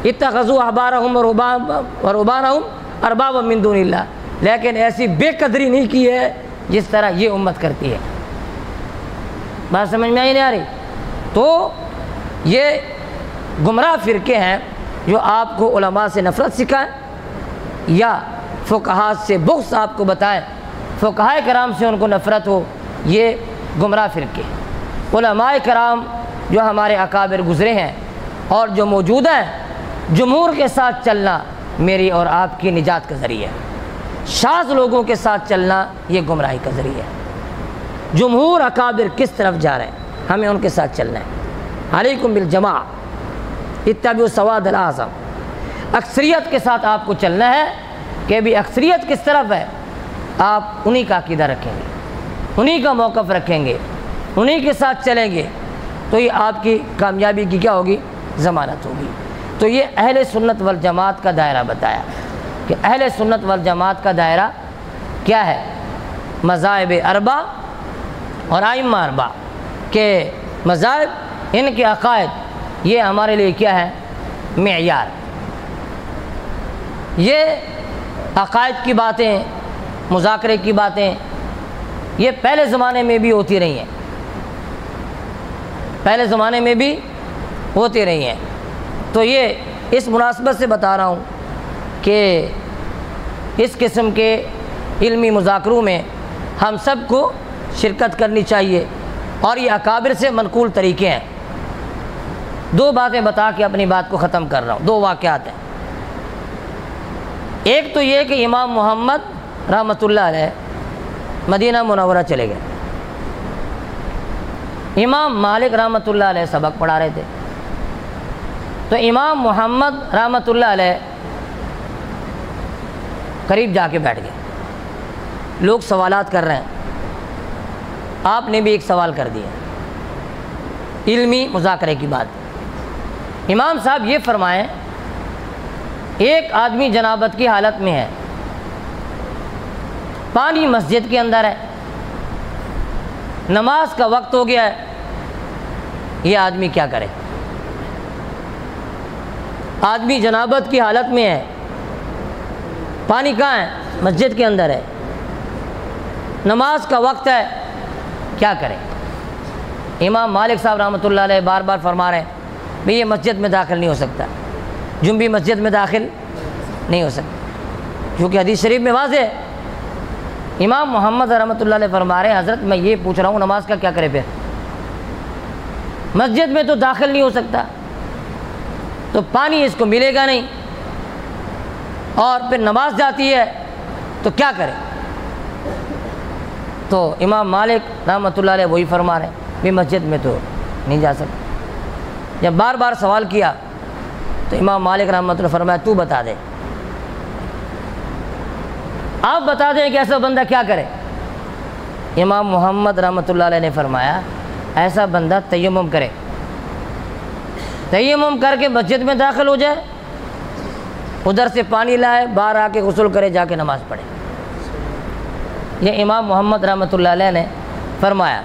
اتخذوا احبارہم ورہبانہم اربابا من دون اللہ، لیکن ایسی بے قدری نہیں کی ہے جس طرح یہ امت کرتی ہے۔ بات سمجھ میں آئی نہیں آ رہی؟ تو یہ گمراہ فرقے ہیں جو آپ کو علماء سے نفرت سکھائیں یا فقہاء سے بغض آپ کو بتائیں، فقہائے کرام سے ان کو نفرت ہو، یہ گمراہ فرقے۔ علماء کرام جو ہمارے اکابر گزرے ہیں اور جو موجود ہیں، جمہور کے ساتھ چلنا میری اور آپ کی نجات کا ذریعہ ہے، شاذ لوگوں کے ساتھ چلنا یہ گمراہی کا ذریعہ ہے۔ جمہور اکابر کس طرف جا رہے ہیں ہمیں ان کے ساتھ چلنا ہے۔ علیکم بالجماع اتبعوا السواد الاعظم، اکثریت کے ساتھ آپ کو چلنا ہے کہ بھی اکثریت کس طرف ہے، آپ انہی کا عقیدہ رکھیں گے، انہی کا موقف رکھیں گے، انہی کے ساتھ چلیں گے، تو یہ آپ کی کامیابی کی کیا ہوگی؟ ضمانت ہوگی۔ تو یہ اہل سنت والجماعت کا دائرہ بتایا کہ اہل سنت والجماعت کا دائرہ کیا ہے؟ مذاہب اربع اور ائمہ اربع کے مذاہب، ان کے عقائد، یہ ہمارے لیے کیا ہے؟ معیار۔ یہ عقائد کی باتیں، مذاکرے کی باتیں، یہ پہلے زمانے میں بھی ہوتی رہی ہیں، پہلے زمانے میں بھی ہوتی رہی ہیں۔ تو یہ اس مناسبت سے بتا رہا ہوں کہ اس قسم کے علمی مذاکروں میں ہم سب کو شرکت کرنی چاہیے، اور یہ اکابر سے منقول طریقے ہیں۔ دو باتیں بتا کے اپنی بات کو ختم کر رہا ہوں، دو واقعات ہیں۔ ایک تو یہ کہ امام محمد رحمۃ اللہ علیہ مدینہ منورہ چلے گئے، امام مالک رحمۃ اللہ علیہ سبق پڑھا رہے تھے، تو امام محمد رحمۃ اللہ علیہ قریب جا کے بیٹھ گئے۔ لوگ سوالات کر رہے ہیں، آپ نے بھی ایک سوال کر دیا، علمی مذاکرے کی بات۔ امام صاحب یہ فرمائیں، ایک آدمی جنابت کی حالت میں ہے، پانی مسجد کے اندر ہے، نماز کا وقت ہو گیا ہے، یہ آدمی کیا کرے؟ آدمی جنابت کی حالت میں ہے، پانی کہاں ہے؟ مسجد کے اندر ہے، نماز کا وقت ہے، کیا کرے؟ امام مالک صاحب رحمۃ اللہ علیہ بار بار فرما رہے ہیں بھئی یہ مسجد میں داخل نہیں ہو سکتا، جنبی مسجد میں داخل نہیں ہو سکتا، کیونکہ حدیث شریف میں واضح ہے۔ امام محمد رحمۃ اللہ علیہ فرما رہے ہیں حضرت میں یہ پوچھ رہا ہوں نماز کا کیا کرے؟ پھر مسجد میں تو داخل نہیں ہو سکتا، تو پانی اس کو ملے گا نہیں، اور پھر نماز جاتی ہے تو کیا کرے؟ تو امام مالک رحمۃ اللہ علیہ وہی فرما رہے ہیں بھی مسجد میں تو نہیں جا سکتا۔ جب بار بار سوال کیا تو امام مالک رحمۃ اللہ فرمایا تو بتا دے، آپ بتا دیں کہ ایسا بندہ کیا کرے؟ امام محمد رحمۃ اللہ علیہ نے فرمایا ایسا بندہ تیمم کرے، تیمم کر کے مسجد میں داخل ہو جائے، ادھر سے پانی لائے، باہر آ کے غسل کرے، جا کے نماز پڑھے۔ یہ امام محمد رحمۃ اللہ علیہ نے فرمایا۔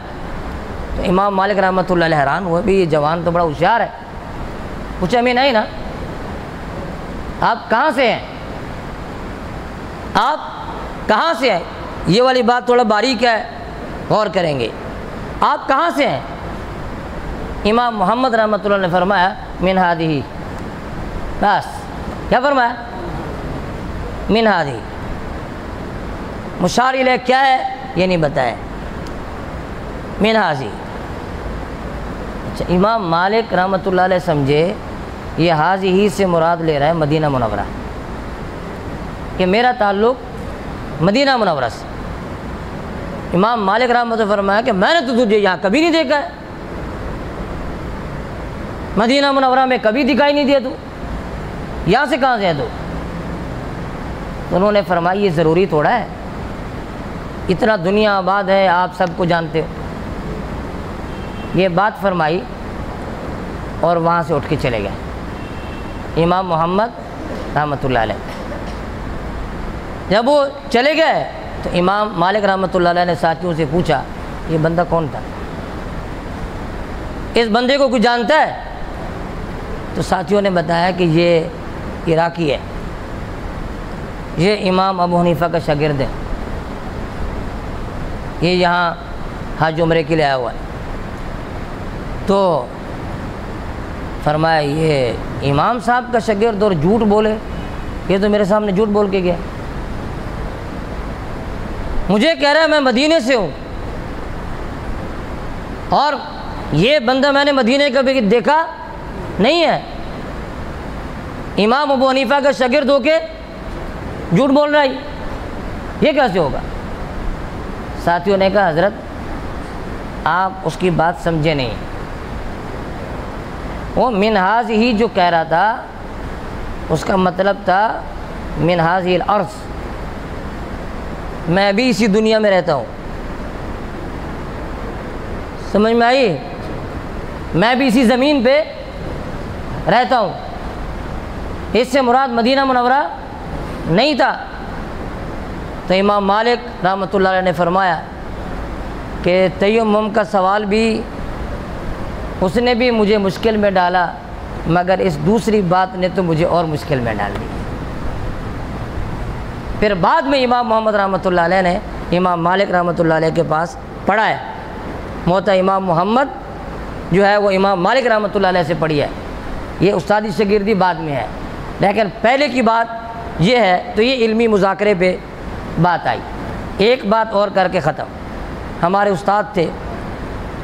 تو امام مالک رحمۃ اللہ علیہ حیران ہوئے بھی یہ جوان تو بڑا ہوشیار ہے۔ پوچھا میں نہیں نا، آپ کہاں سے ہیں؟ آپ کہاں سے ہیں؟ یہ والی بات تھوڑا باریک ہے، غور کریں گے۔ آپ کہاں سے ہیں؟ امام محمد رحمۃ اللہ نے فرمایا من ہادی، بس کیا فرمایا؟ من ہادی۔ مشار الیہ کیا ہے یہ نہیں بتایا، من ہاذی۔ اچھا، امام مالک رحمۃ اللہ علیہ سمجھے یہ حاضی ہی سے مراد لے رہا ہے مدینہ منورہ، کہ میرا تعلق مدینہ منورہ سے۔ امام مالک رحمۃ اللہ فرمایا کہ میں نے تو تجھے یہاں کبھی نہیں دیکھا ہے، مدینہ منورہ میں کبھی دکھائی نہیں دیا، تو یہاں سے کہاں سے ہے تو انہوں نے فرمایا یہ ضروری تھوڑا ہے، اتنا دنیا آباد ہے، آپ سب کو جانتے ہو۔ یہ بات فرمائی اور وہاں سے اٹھ کے چلے گئے امام محمد رحمۃ اللہ علیہ۔ جب وہ چلے گئے تو امام مالک رحمۃ اللہ علیہ نے ساتھیوں سے پوچھا یہ بندہ کون تھا؟ اس بندے کو کوئی جانتا ہے؟ تو ساتھیوں نے بتایا کہ یہ عراقی ہے، یہ امام ابو حنیفہ کا شاگرد ہے، یہ یہاں حج عمرے کے لیے آیا ہوا ہے۔ تو فرمایا یہ امام صاحب کا شاگرد اور جھوٹ بولے، یہ تو میرے سامنے جھوٹ بول کے گیا، مجھے کہہ رہا ہے میں مدینے سے ہوں، اور یہ بندہ میں نے مدینے کا بھی دیکھا نہیں ہے، امام ابو حنیفہ کا شاگرد ہو کے جھوٹ بول رہا ہے، یہ کیسے ہوگا؟ ساتھیوں نے کہا حضرت آپ اس کی بات سمجھے نہیں، وہ منہاج ہی جو کہہ رہا تھا اس کا مطلب تھا منہاج الارض، میں بھی اسی دنیا میں رہتا ہوں، سمجھ میں آئی؟ میں بھی اسی زمین پہ رہتا ہوں، اس سے مراد مدینہ منورہ نہیں تھا۔ تو امام مالک رحمۃ اللہ علیہ نے فرمایا کہ تیمم کا سوال بھی اس نے بھی مجھے مشکل میں ڈالا، مگر اس دوسری بات نے تو مجھے اور مشکل میں ڈال دی۔ پھر بعد میں امام محمد رحمۃ اللہ علیہ نے امام مالک رحمۃ اللہ علیہ کے پاس پڑھا ہے، موطا امام محمد جو ہے وہ امام مالک رحمۃ اللہ علیہ سے پڑھی ہے، یہ استادی شاگردی بعد میں ہے، لیکن پہلے کی بات یہ ہے تو یہ علمی مذاکرے پہ بات آئی۔ ایک بات اور کر کے ختم۔ ہمارے استاد تھے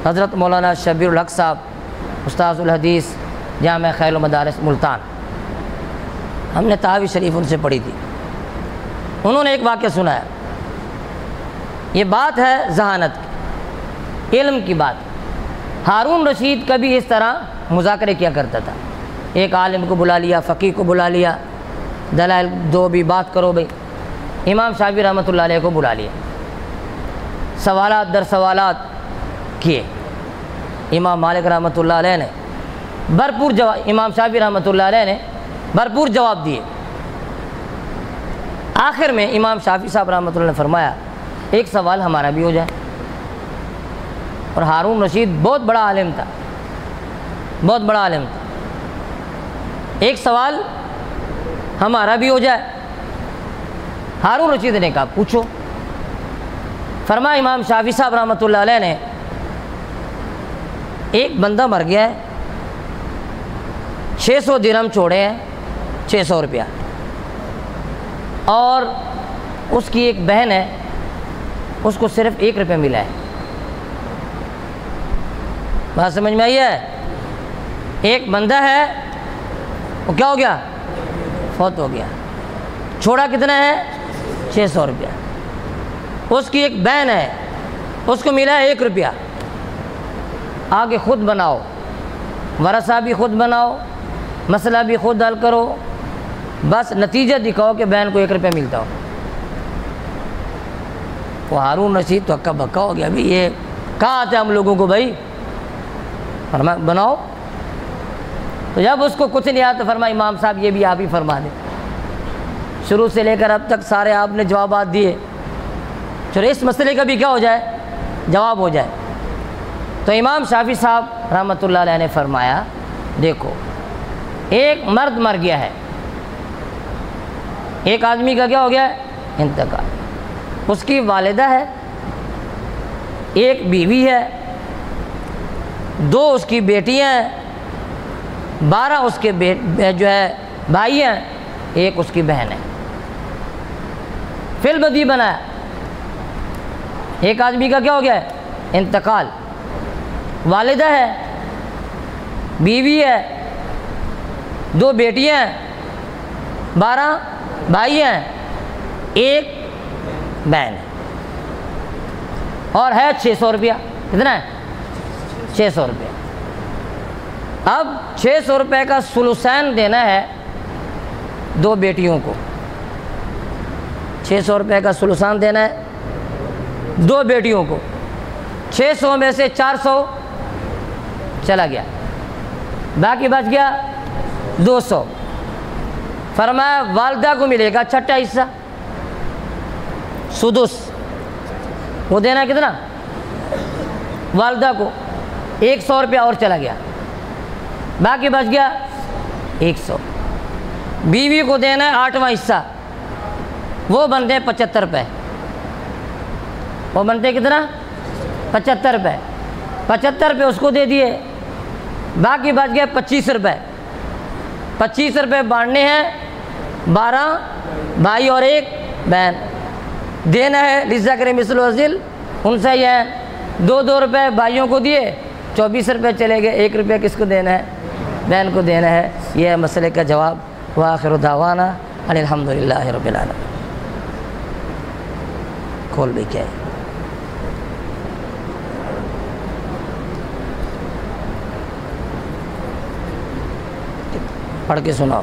حضرت مولانا شبیر الحق صاحب، استاذ الحدیث جامعہ خیر المدارس ملتان، ہم نے تحاوی شریف ان سے پڑھی تھی۔ انہوں نے ایک واقعہ سنایا، یہ بات ہے ذہانت کی، علم کی بات۔ ہارون رشید کبھی اس طرح مذاکرے کیا کرتا تھا، ایک عالم کو بلا لیا، فقیہ کو بلا لیا، دلائل دو بھی، بات کرو بھئی۔ امام شافعی رحمۃ اللہ علیہ کو بلا لیا، سوالات در سوالات کیے، امام مالک رحمۃ اللہ علیہ نے بھرپور جواب، امام شافعی رحمۃ اللہ علیہ نے بھرپور جواب دیے۔ آخر میں امام شافعی صاحب رحمۃ اللہ نے فرمایا ایک سوال ہمارا بھی ہو جائے، اور ہارون رشید بہت بڑا عالم تھا، بہت بڑا عالم تھا، ایک سوال ہمارا بھی ہو جائے۔ ہارون رشید نے کہا پوچھو۔ فرمایا امام شافعی صاحب رحمۃ اللہ علیہ نے، ایک بندہ مر گیا ہے، 600 درہم چھوڑے ہیں، 600 روپیہ، اور اس کی ایک بہن ہے، اس کو صرف 1 روپیہ ملا ہے۔ بات سمجھ میں آئی ہے؟ ایک بندہ ہے، وہ کیا ہو گیا؟ فوت ہو گیا، چھوڑا کتنا ہے؟ 600 روپیہ۔ اس کی ایک بہن ہے، اس کو ملا ہے 1 روپیہ۔ آگے خود بناؤ، ورثہ بھی خود بناؤ، مسئلہ بھی خود حل کرو، بس نتیجہ دکھاؤ کہ بہن کو 1 روپیہ ملتا ہو۔ وہ ہارون رشید تو ہکا بکا ہو گیا، ابھی یہ کہاں آتے ہم لوگوں کو بھائی؟ فرمایا بناؤ۔ تو جب اس کو کچھ نہیں آتا، فرمایا امام صاحب یہ بھی آپ ہی فرما دیں۔ شروع سے لے کر اب تک سارے آپ نے جوابات دیے، چلو اس مسئلے کا بھی کیا ہو جائے؟ جواب ہو جائے۔ تو امام شافعی صاحب رحمۃ اللہ علیہ نے فرمایا دیکھو، ایک مرد مر گیا ہے، ایک آدمی کا کیا ہو گیا ہے؟ انتقال۔ اس کی والدہ ہے، ایک بیوی ہے، 2 اس کی بیٹیاں ہیں، 12 اس کے جو ہے بھائی ہیں، 1 اس کی بہن ہے۔ فی البدیہہ بنایا، ایک آدمی کا کیا ہو گیا ہے؟ انتقال، والدہ ہے، بیوی ہے، 2 بیٹیاں ہیں، 12 بھائی ہیں، 1 بہن ہے، اور ہے 600 روپیہ۔ کتنا ہے؟ 600 روپیہ۔ اب 600 روپے کا ثلثین دینا ہے 2 بیٹیوں کو، 600 روپے کا ثلثین دینا ہے 2 بیٹیوں کو۔ 600 میں سے 400 چلا گیا، باقی بچ گیا 200۔ فرمایا والدہ کو ملے گا 6واں حصہ، سدس، وہ دینا ہے کتنا؟ والدہ کو 100 روپیہ اور چلا گیا، باقی بچ گیا 100۔ بیوی کو دینا ہے 8واں حصہ، وہ بنتے ہیں 75 روپے، وہ بنتے کتنا؟ 75 روپے۔ 75 روپے اس کو دے دیے، باقی بچ گئے 25 روپے۔ 25 روپے بانٹنے ہیں 12 بھائی اور 1 بہن، دینا ہے للذکر مثل حظ الانثیین۔ 2 روپے بھائیوں کو دیے، 24 روپے چلے گئے، 1 روپیہ کس کو دینا ہے؟ بہن کو دینا ہے۔ یہ ہے مسئلے کا جواب۔ وآخر دعوانا ان الحمدللہ رب العالمین۔ کھول بھی کیا ہے؟ پڑھ کے سناؤ۔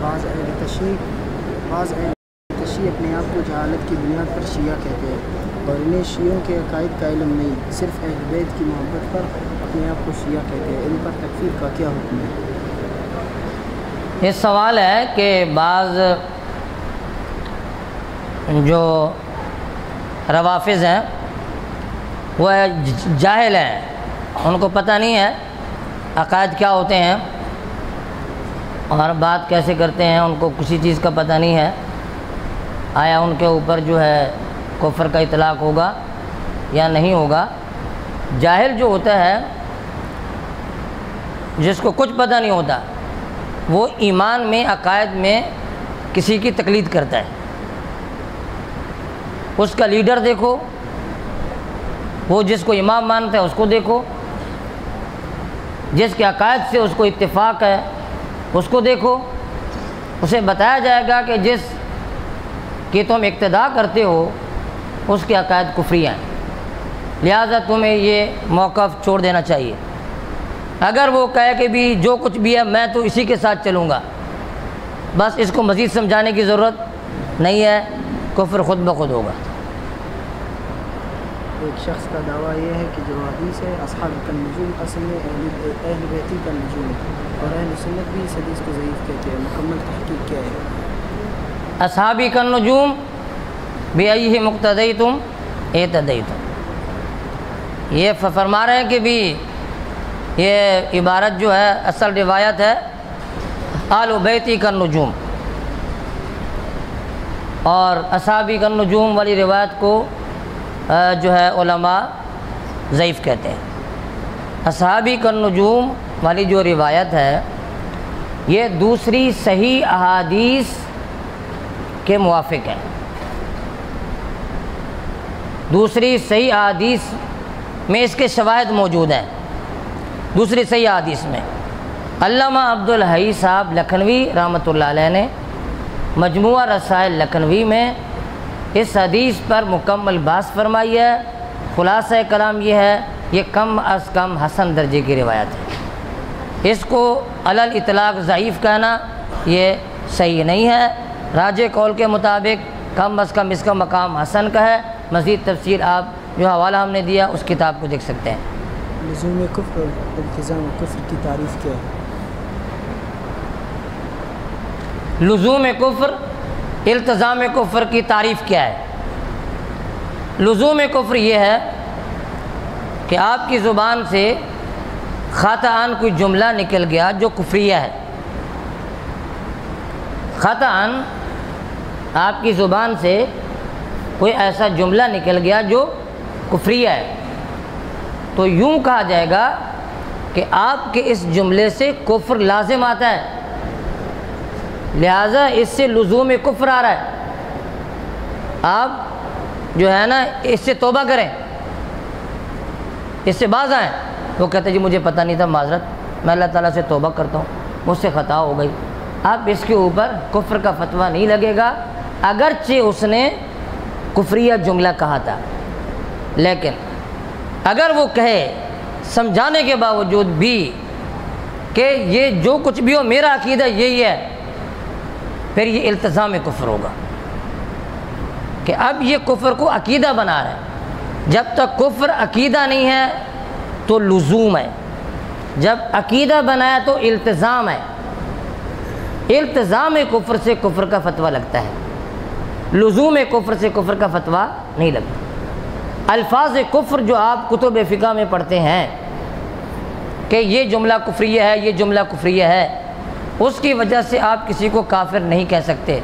بعض اہل تشیع اپنے آپ کو جہالت کی بنیاد پر شیعہ کہتے ہیں، اور انہیں شیعوں کے عقائد کا علم نہیں، صرف اہل بیت کی محبت پر اپنے آپ کو شیعہ کہتے ہیں۔ ان پر تکفیر کا کیا حکم ہے؟ یہ سوال ہے کہ بعض جو روافظ ہیں وہ جاہل ہیں، ان کو پتہ نہیں ہے عقائد کیا ہوتے ہیں اور بات کیسے کرتے ہیں، ان کو کسی چیز کا پتہ نہیں ہے۔ آیا ان کے اوپر جو ہے کفر کا اطلاق ہوگا یا نہیں ہوگا۔ جاہل جو ہوتا ہے، جس کو کچھ پتہ نہیں ہوتا، وہ ایمان میں، عقائد میں کسی کی تقلید کرتا ہے۔ اس کا لیڈر دیکھو، وہ جس کو امام مانتا ہے اس کو دیکھو، جس کے عقائد سے اس کو اتفاق ہے اس کو دیکھو، اسے بتایا جائے گا کہ جس کی تم اقتداء کرتے ہو اس کے عقائد کفریہ ہیں، لہذا تمہیں یہ موقف چھوڑ دینا چاہیے۔ اگر وہ کہے کہ بھی جو کچھ بھی ہے میں تو اسی کے ساتھ چلوں گا، بس اس کو مزید سمجھانے کی ضرورت نہیں ہے، کفر خود بخود ہوگا۔ ایک شخص کا دعویٰ یہ ہے کہ جو حدیث ہے اصحاب کا نجوم اصل میں اہل بیتی کا نجوم ہے، اور اہل سنت بھی اس حدیث کو ضعیف کہتے ہیں، مکمل تحقیق کیا ہے؟ اصحابی کا نجوم بِأَيِّهِ مُقْتَدَيْتُمْ اِهْتَدَيْتُمْ، یہ فرما رہے ہیں کہ بھی یہ عبارت جو ہے اصل روایت ہے آل بیتی کا نجوم، اور اصحابی کا نجوم والی روایت کو جو ہے علماء ضعیف کہتے ہیں۔ اصحابی کا نجوم والی جو روایت ہے یہ دوسری صحیح احادیث کے موافق ہے۔ دوسری صحیح احادیث میں اس کے شواہد موجود ہیں۔ دوسری صحیح احادیث میں علامہ عبدالحی صاحب لکھنوی رحمۃ اللہ علیہ نے مجموعہ رسائل لکھنوی میں اس حدیث پر مکمل بحث فرمائی ہے۔ خلاصہ کلام یہ ہے، یہ کم از کم حسن درجے کی روایت ہے، اس کو علی الاطلاق ضعیف کہنا یہ صحیح نہیں ہے۔ راجح قول کے مطابق کم از کم اس کا مقام حسن کا ہے۔ مزید تفسیر آپ جو حوالہ ہم نے دیا اس کتاب کو دیکھ سکتے ہیں۔ لزوم کفر اور التزام کفر کی تعریف کیا ہے؟ لزوم کفر، التزام کفر کی تعریف کیا ہے؟ لزوم کفر یہ ہے کہ آپ کی زبان سے خطأً کوئی جملہ نکل گیا جو کفریہ ہے۔ خطأً آپ کی زبان سے کوئی ایسا جملہ نکل گیا جو کفریہ ہے، تو یوں کہا جائے گا کہ آپ کے اس جملے سے کفر لازم آتا ہے، لہٰذا اس سے لزوم کفر آ رہا ہے، آپ جو ہے نا اس سے توبہ کریں، اس سے باز آئیں۔ وہ کہتے ہیں جی مجھے پتہ نہیں تھا، معذرت، میں اللہ تعالیٰ سے توبہ کرتا ہوں، مجھ سے خطا ہو گئی۔ اب اس کے اوپر کفر کا فتویٰ نہیں لگے گا، اگرچہ اس نے کفریہ جملہ کہا تھا، لیکن اگر وہ کہے سمجھانے کے باوجود بھی کہ یہ جو کچھ بھی ہو میرا عقیدہ یہی ہے، پھر یہ التزام کفر ہوگا، کہ اب یہ کفر کو عقیدہ بنا رہا ہے۔ جب تک کفر عقیدہ نہیں ہے تو لزوم ہے، جب عقیدہ بنایا تو التزام ہے۔ التزام کفر سے کفر کا فتویٰ لگتا ہے، لزوم کفر سے کفر کا فتویٰ نہیں لگتا۔ الفاظ کفر جو آپ کتب فقہ میں پڑھتے ہیں کہ یہ جملہ کفریہ ہے، یہ جملہ کفریہ ہے، اس کی وجہ سے آپ کسی کو کافر نہیں کہہ سکتے۔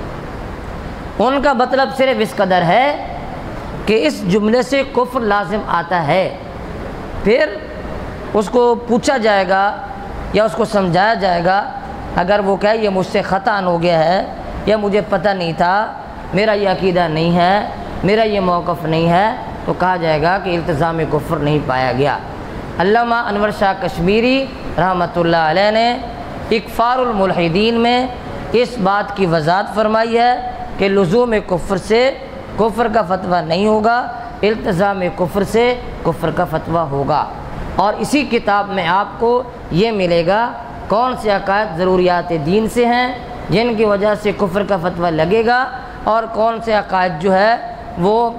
ان کا مطلب صرف اس قدر ہے کہ اس جملے سے کفر لازم آتا ہے، پھر اس کو پوچھا جائے گا یا اس کو سمجھایا جائے گا۔ اگر وہ کہے یہ مجھ سے خطأ ہو گیا ہے یا مجھے پتہ نہیں تھا، میرا یہ عقیدہ نہیں ہے، میرا یہ موقف نہیں ہے، تو کہا جائے گا کہ التزام کفر نہیں پایا گیا۔ علامہ انور شاہ کشمیری رحمۃ اللہ علیہ نے اکفار الملحدین میں اس بات کی وضاحت فرمائی ہے کہ لزوم کفر سے کفر کا فتویٰ نہیں ہوگا، التزام کفر سے کفر کا فتویٰ ہوگا۔ اور اسی کتاب میں آپ کو یہ ملے گا کون سے عقائد ضروریات دین سے ہیں جن کی وجہ سے کفر کا فتویٰ لگے گا، اور کون سے عقائد جو ہے وہ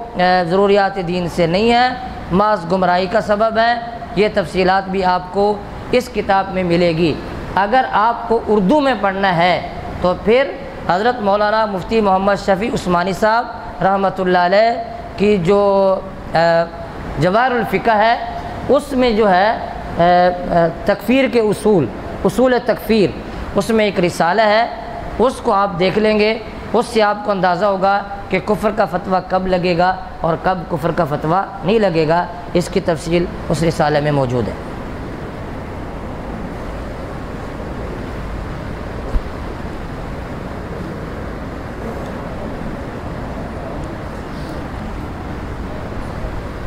ضروریات دین سے نہیں ہے، محض گمراہی کا سبب ہے۔ یہ تفصیلات بھی آپ کو اس کتاب میں ملے گی۔ اگر آپ کو اردو میں پڑھنا ہے تو پھر حضرت مولانا مفتی محمد شفیع عثمانی صاحب رحمۃ اللہ علیہ کی جو جواہر الفقہ ہے اس میں جو ہے تکفیر کے اصول تکفیر، اس میں ایک رسالہ ہے، اس کو آپ دیکھ لیں گے۔ اس سے آپ کو اندازہ ہوگا کہ کفر کا فتویٰ کب لگے گا اور کب کفر کا فتویٰ نہیں لگے گا۔ اس کی تفصیل اس رسالے میں موجود ہے۔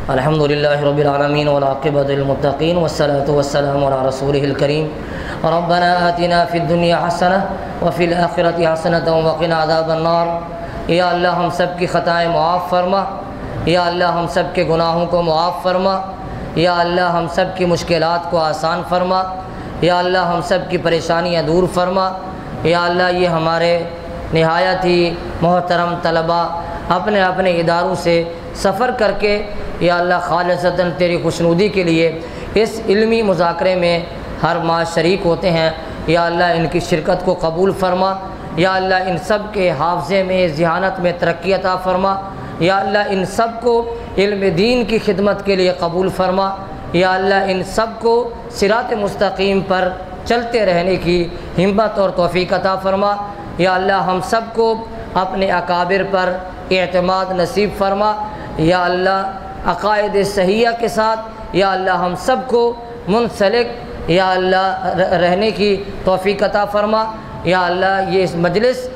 الحمد للہ رب العالمین والعاقبۃ للمتقین والصلاۃ والسلام علی رسولہ الکریم ربنا آتنا فی الدنیا حسنہ وفی الآخرۃ حسنۃ وقنا عذاب النار۔ یا اللہ ہم سب کی خطائیں معاف فرما، یا اللہ ہم سب کے گناہوں کو معاف فرما، یا اللہ ہم سب کی مشکلات کو آسان فرما، یا اللہ ہم سب کی پریشانیاں دور فرما۔ یا اللہ یہ ہمارے نہایت ہی محترم طلباء اپنے اپنے اداروں سے سفر کر کے یا اللہ خالصتاً تیری خوشنودی کے لیے اس علمی مذاکرے میں ہر ماہ شریک ہوتے ہیں۔ یا اللہ ان کی شرکت کو قبول فرما، یا اللہ ان سب کے حافظے میں ذہانت میں ترقی عطا فرما، یا اللہ ان سب کو علم دین کی خدمت کے لیے قبول فرما، یا اللہ ان سب کو صراط مستقیم پر چلتے رہنے کی ہمت اور توفیق عطا فرما۔ یا اللہ ہم سب کو اپنے اکابر پر اعتماد نصیب فرما، یا اللہ عقائد صحیحہ کے ساتھ یا اللہ ہم سب کو منسلک یا اللہ رہنے کی توفیق عطا فرما۔ یا اللہ یہ اس مجلس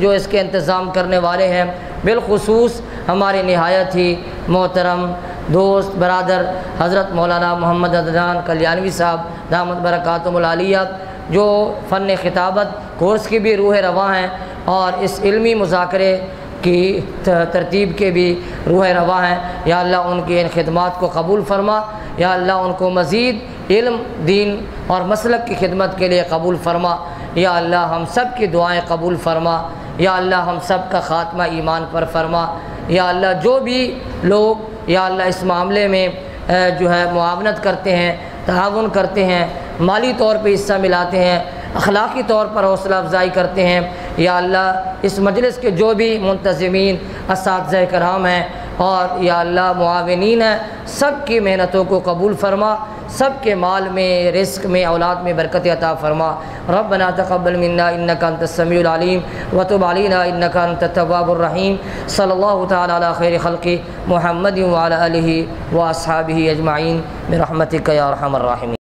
جو اس کے انتظام کرنے والے ہیں، بالخصوص ہمارے نہایت ہی محترم دوست برادر حضرت مولانا محمد عدنان کلیانوی صاحب دامت برکاتہم العالیہ، جو فن خطابت کورس کی بھی روح رواں ہیں اور اس علمی مذاکرے کی ترتیب کے بھی روح رواں ہیں۔ یا اللہ ان کی ان خدمات کو قبول فرما، یا اللہ ان کو مزید علم دین اور مسلک کی خدمت کے لیے قبول فرما۔ یا اللہ ہم سب کی دعائیں قبول فرما، یا اللہ ہم سب کا خاتمہ ایمان پر فرما۔ یا اللہ جو بھی لوگ یا اللہ اس معاملے میں جو ہے معاونت کرتے ہیں، تعاون کرتے ہیں، مالی طور پہ حصہ ملاتے ہیں، اخلاقی طور پر حوصلہ افزائی کرتے ہیں، یا اللہ اس مجلس کے جو بھی منتظمین اساتذہ کرام ہیں اور یا اللہ معاونین ہیں، سب کی محنتوں کو قبول فرما، سب کے مال میں، رزق میں، اولاد میں برکت عطا فرما۔ ربنا تقبل منا انک انت السمیع العلیم وتب علینا انک انت التواب الرحیم۔ صلی اللہ تعالی علی خیر خلق محمد وعلی آلہ واصحابہ اجمعین برحمتک یا ارحم الراحمین۔